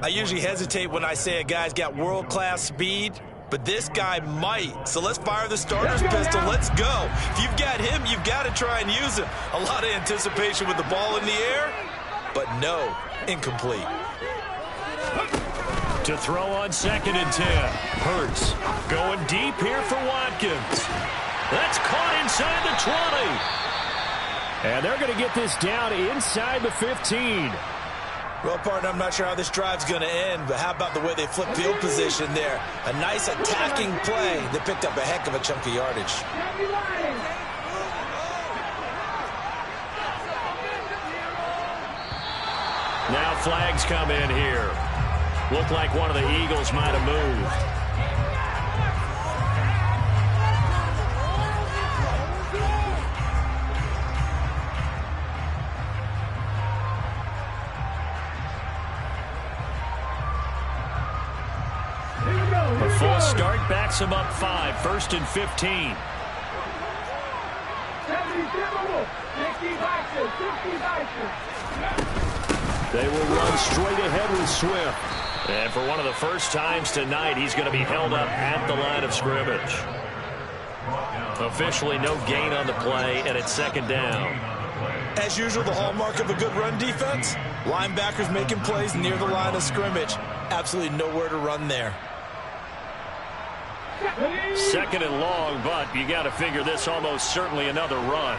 I usually hesitate when I say a guy's got world-class speed, but this guy might. So let's fire the starter's pistol. Let's go. If you've got him, you've got to try and use him. A lot of anticipation with the ball in the air, but no, incomplete. To throw on 2nd and 10. Hurts going deep here for Watkins. That's caught inside the 20. And they're going to get this down inside the 15. Well, partner, I'm not sure how this drive's going to end, but how about the way they flip field position there? A nice attacking play that picked up a heck of a chunk of yardage. Now flags come in here. Looked like one of the Eagles might have moved. A full start backs him up 5, 1st and 15. They will run straight ahead with Swift. And for one of the first times tonight, he's going to be held up at the line of scrimmage. Officially no gain on the play, and it's 2nd down. As usual, the hallmark of a good run defense, linebackers making plays near the line of scrimmage. Absolutely nowhere to run there. 2nd and long, but you got to figure this almost certainly another run.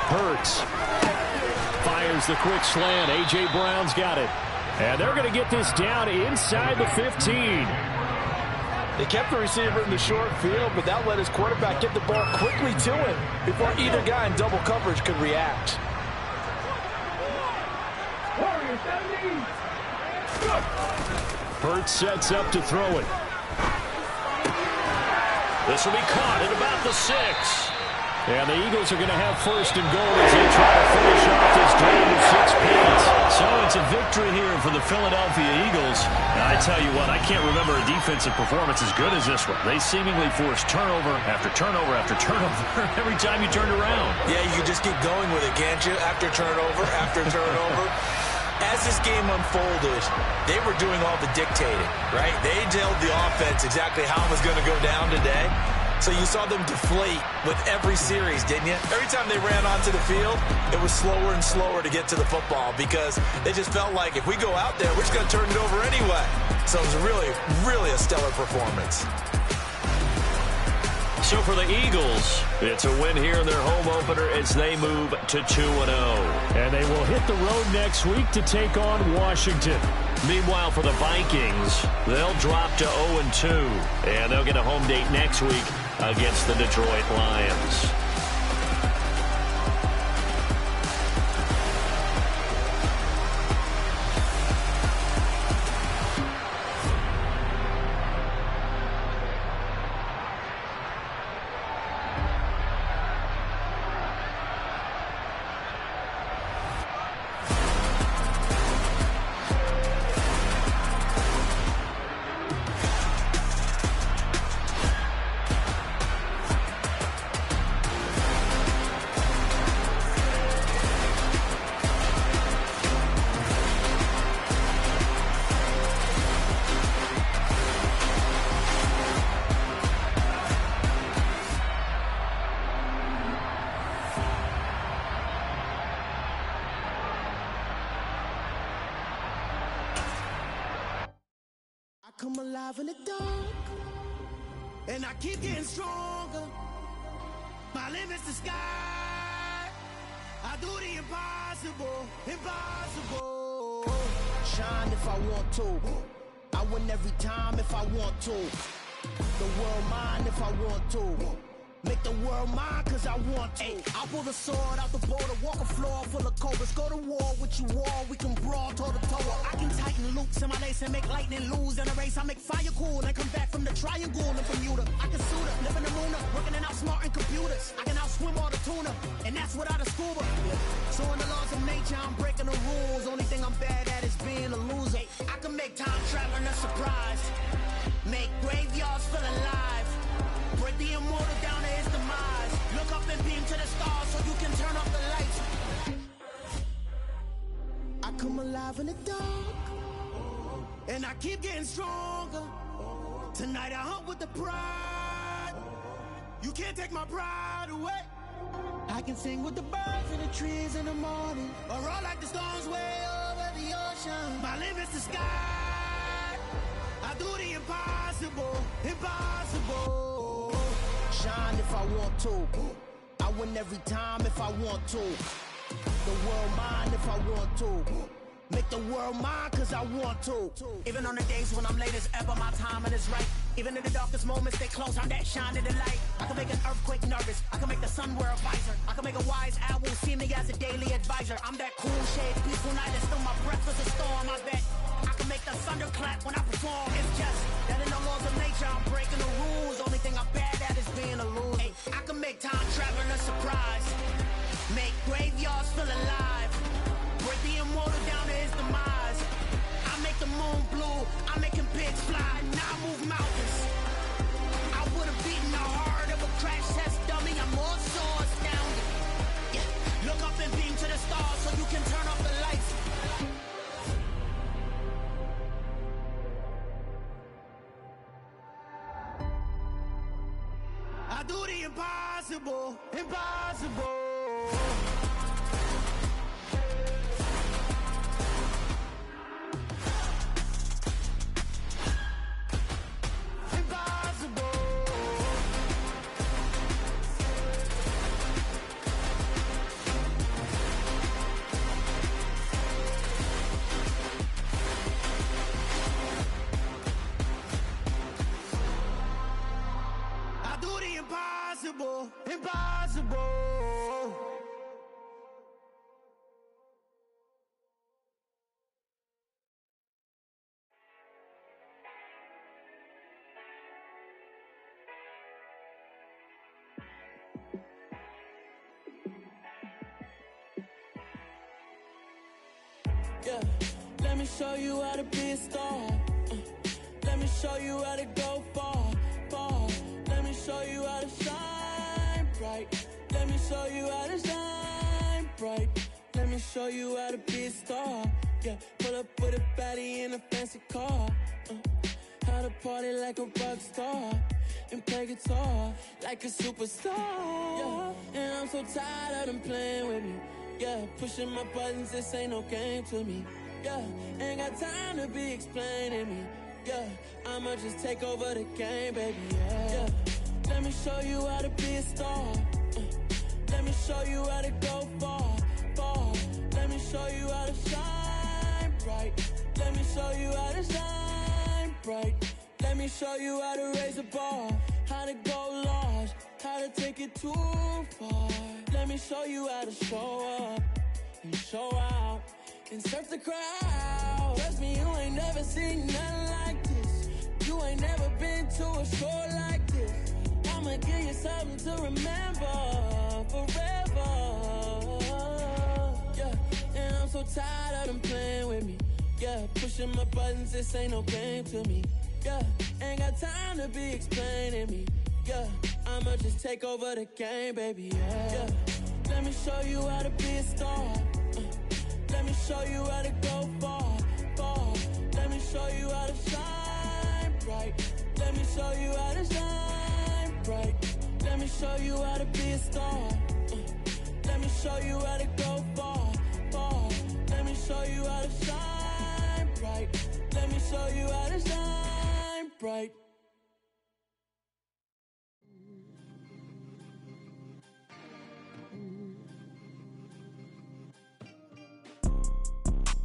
Hurts fires the quick slant. A.J. Brown's got it. And they're going to get this down inside the 15. They kept the receiver in the short field, but that let his quarterback get the ball quickly to him before either guy in double coverage could react. Hurts sets up to throw it. This will be caught at about the 6. And the Eagles are going to have 1st and goal as they try to finish off this drive with 6 points. So it's a victory here for the Philadelphia Eagles. And I tell you what, I can't remember a defensive performance as good as this one. They seemingly forced turnover after turnover after turnover every time you turned around. Yeah, you can just keep going with it, can't you? After turnover, after turnover. As this game unfolded, they were doing all the dictating, right? They told the offense exactly how it was going to go down today. So you saw them deflate with every series, didn't you? Every time they ran onto the field, it was slower and slower to get to the football because it just felt like if we go out there, we're just going to turn it over anyway. So it was really, really a stellar performance. So for the Eagles, it's a win here in their home opener as they move to 2-0. And they will hit the road next week to take on Washington. Meanwhile, for the Vikings, they'll drop to 0-2. And they'll get a home date next week against the Detroit Lions. Come alive in the dark, and I keep getting stronger. My limit's the sky. I do the impossible, impossible. Shine if I want to. I win every time if I want to. The world mine if I want to. Make the world mine cause I want to. I'll pull the sword out the border, walk a floor full of cobras. Go to war with you all, we can brawl toe to toe. I can tighten loops in my lace and make lightning lose in a race. I make fire cool and come back from the triangle in Bermuda. I can suit up, live in the moon up, working and outsmarting computers. I can outswim all the tuna, and that's without a scuba. So in the laws of nature, I'm breaking the rules. Only thing I'm bad at is being a loser. I can make time traveling a surprise. Make graveyards feel alive. Break the immortal down to his demise. Look up and beam to the stars so you can turn off the lights. I come alive in the dark, and I keep getting stronger. Tonight I hunt with the pride. You can't take my pride away. I can sing with the birds and the trees in the morning, or roll like the storms way over the ocean. My limit's the sky. I do the impossible, impossible. Shine if I want to. I win every time if I want to. The world mine if I want to. Make the world mine cause I want to. Even on the days when I'm late as ever, my timing is right. Even in the darkest moments, stay close, I'm that shining the light. I can make an earthquake nervous, I can make the sun wear a visor. I can make a wise owl see me as a daily advisor. I'm that cool shade, peaceful night, and still my breath is a storm, I bet. I can make the thunder clap when I perform. It's just that in the laws of nature, I'm breaking the rules. Only thing I'm bad at is being a loser. Hey, I can make time traveling a surprise. Make graveyards feel alive. Break the immortal down to his demise. I make the moon blue. I'm making pigs fly. Now I move mountains. I would have beaten the heart of a crash test dummy. I'm more so astounded. Yeah. Look up and beam to the stars so you can turn off the lights. I do the impossible, impossible. Impossible, impossible. Yeah, let me show you how to be a star. Let me show you how to go far, far. Let me show you how to shine bright. Let me show you how to shine bright. Let me show you how to be a star. Yeah, pull up with a baddie in a fancy car. How to party like a rock star. and play guitar like a superstar. Yeah, and I'm so tired of them playing with me. Yeah, pushing my buttons, this ain't no game to me. Yeah, ain't got time to be explaining me. Yeah, I'ma just take over the game, baby. Yeah, let me show you how to be a star. Let me show you how to go far, far. Let me show you how to shine bright. Let me show you how to shine bright. Let me show you how to raise a bar, how to go large, how to take it too far. Let me show you how to show up and show out and surf the crowd. Trust me, you ain't never seen nothing like this. You ain't never been to a show like this. I'ma give you something to remember forever. Yeah, and I'm so tired of them playing with me. Yeah, pushing my buttons, this ain't no game to me. Yeah, ain't got time to be explaining me. Yeah, I'ma just take over the game, baby. Yeah, let me show you how to be a star. Let me show you how to go far, far. Let me show you how to shine bright. Let me show you how to shine bright. Let me show you how to be a star. Let me show you how to go far, far. Let me show you how to shine bright. Let me show you how to shine bright.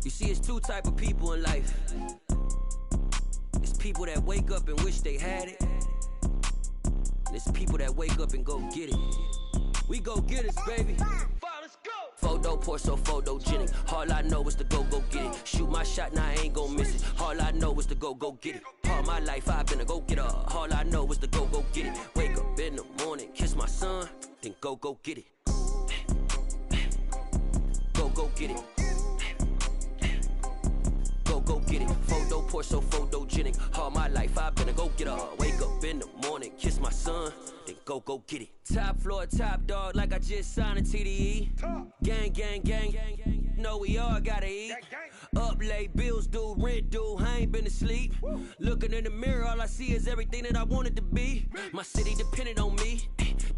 You see, it's two type of people in life. It's people that wake up and wish they had it. And it's people that wake up and go get it. We go get it, baby. Photo poor, so photogenic. All I know is to go get it. Shoot my shot, now I ain't gon' miss it. All I know is to go get it. All my life I've been a go-getter. All I know is to go get it. Wake up in the morning, kiss my son, then go get it. Go get it. Go get it. Photo poor, so photogenic. All my life I've been a go-getter. Wake up in the morning, kiss my son, then go get it. Top floor, top dog, like I just signed a TDE. Gang, gang, gang. No, we all gotta eat. Up late, bills due, rent due, I ain't been asleep. Looking in the mirror, all I see is everything that I wanted to be. My city depended on me,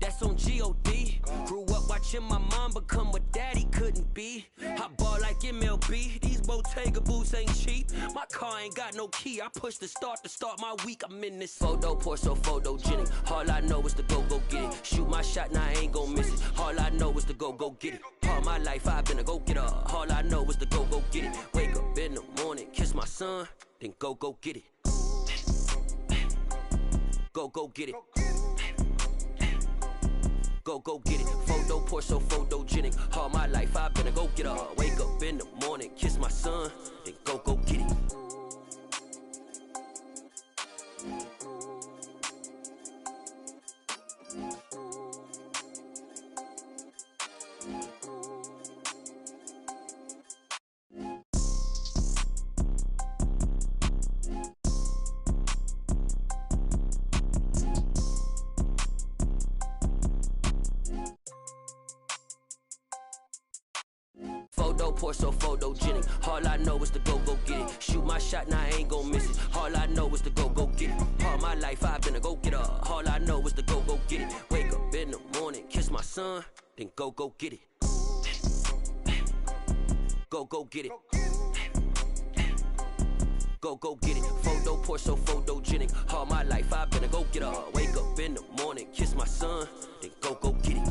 that's on G.O.D. Grew up watching my mom become what daddy couldn't be. I ball like MLB, these Bottega boots ain't cheap. My car ain't got no key, I push the start to start my week. I'm in this photo poor, so photogenic. All I know is to go get it. Shoot my shot, now I ain't gon' miss it. All I know is to go get it. All my life I've been a go-getter. All I know is to go get it. Wake up in the morning, kiss my son, then go get it. Go get it. Go get it. Photo poor, so photogenic. All my life I've been a go-getter. Wake up in the morning, kiss my son, then go get it. Photo poor, so photogenic. All I know is to go get it. Shoot my shot, now I ain't gon' miss it. All I know is to go get it. All my life I've been a go-getter. All I know is to go get it. Wake up in the morning, kiss my son, then go get it. Go get it. Go get it. Photo poor, so photogenic. All my life I've been a go-getter. Wake up in the morning, kiss my son, then go get it.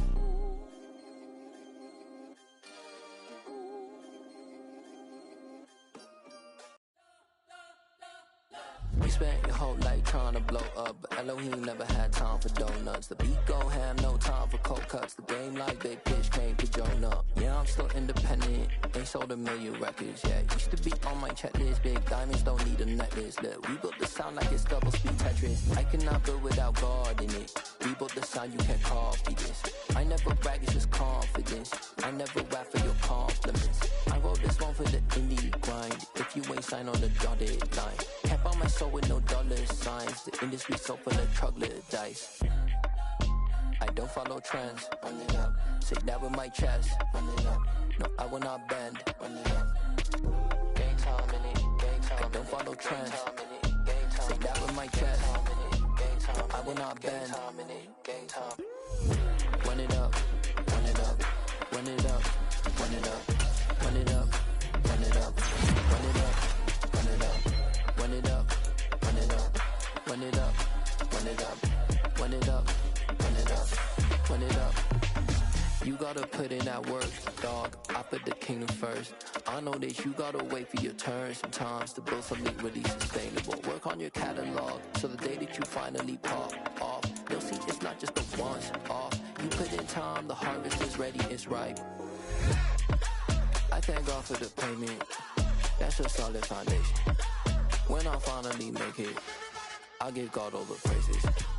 We spent your whole life trying to blow up, but Elohim never had time for donuts. The beat go ham, no time for cold cuts. The game like big pitch came to Jonah. Yeah, I'm still independent, ain't sold a million records yet. Used to be on my checklist, big diamonds don't need a necklace. Look, we built the sound like it's double speed Tetris. I cannot build without God in it. We built the sound, you can't copy this. I never brag, it's just confidence. I never rap for your compliments. I wrote this one for the indie grind. If you ain't signed on the dotted line, can't buy my soul with no dollar signs. The industry so full of troglodytes. I don't follow trends. Run it up. Say that with my chest. Run it up. No, I will not bend. Run it up. Gang time in it. Gang time. I don't follow trends. Say that with my chest. No, I will not you gotta put in that work, dog. I put the kingdom first. I know that you gotta wait for your turn sometimes to build something really sustainable. Work on your catalog, so the day that you finally pop off, you'll see it's not just a once off. You put in time, the harvest is ready, it's ripe. I thank God for the payment, that's a solid foundation. When I finally make it, I give God all the praises.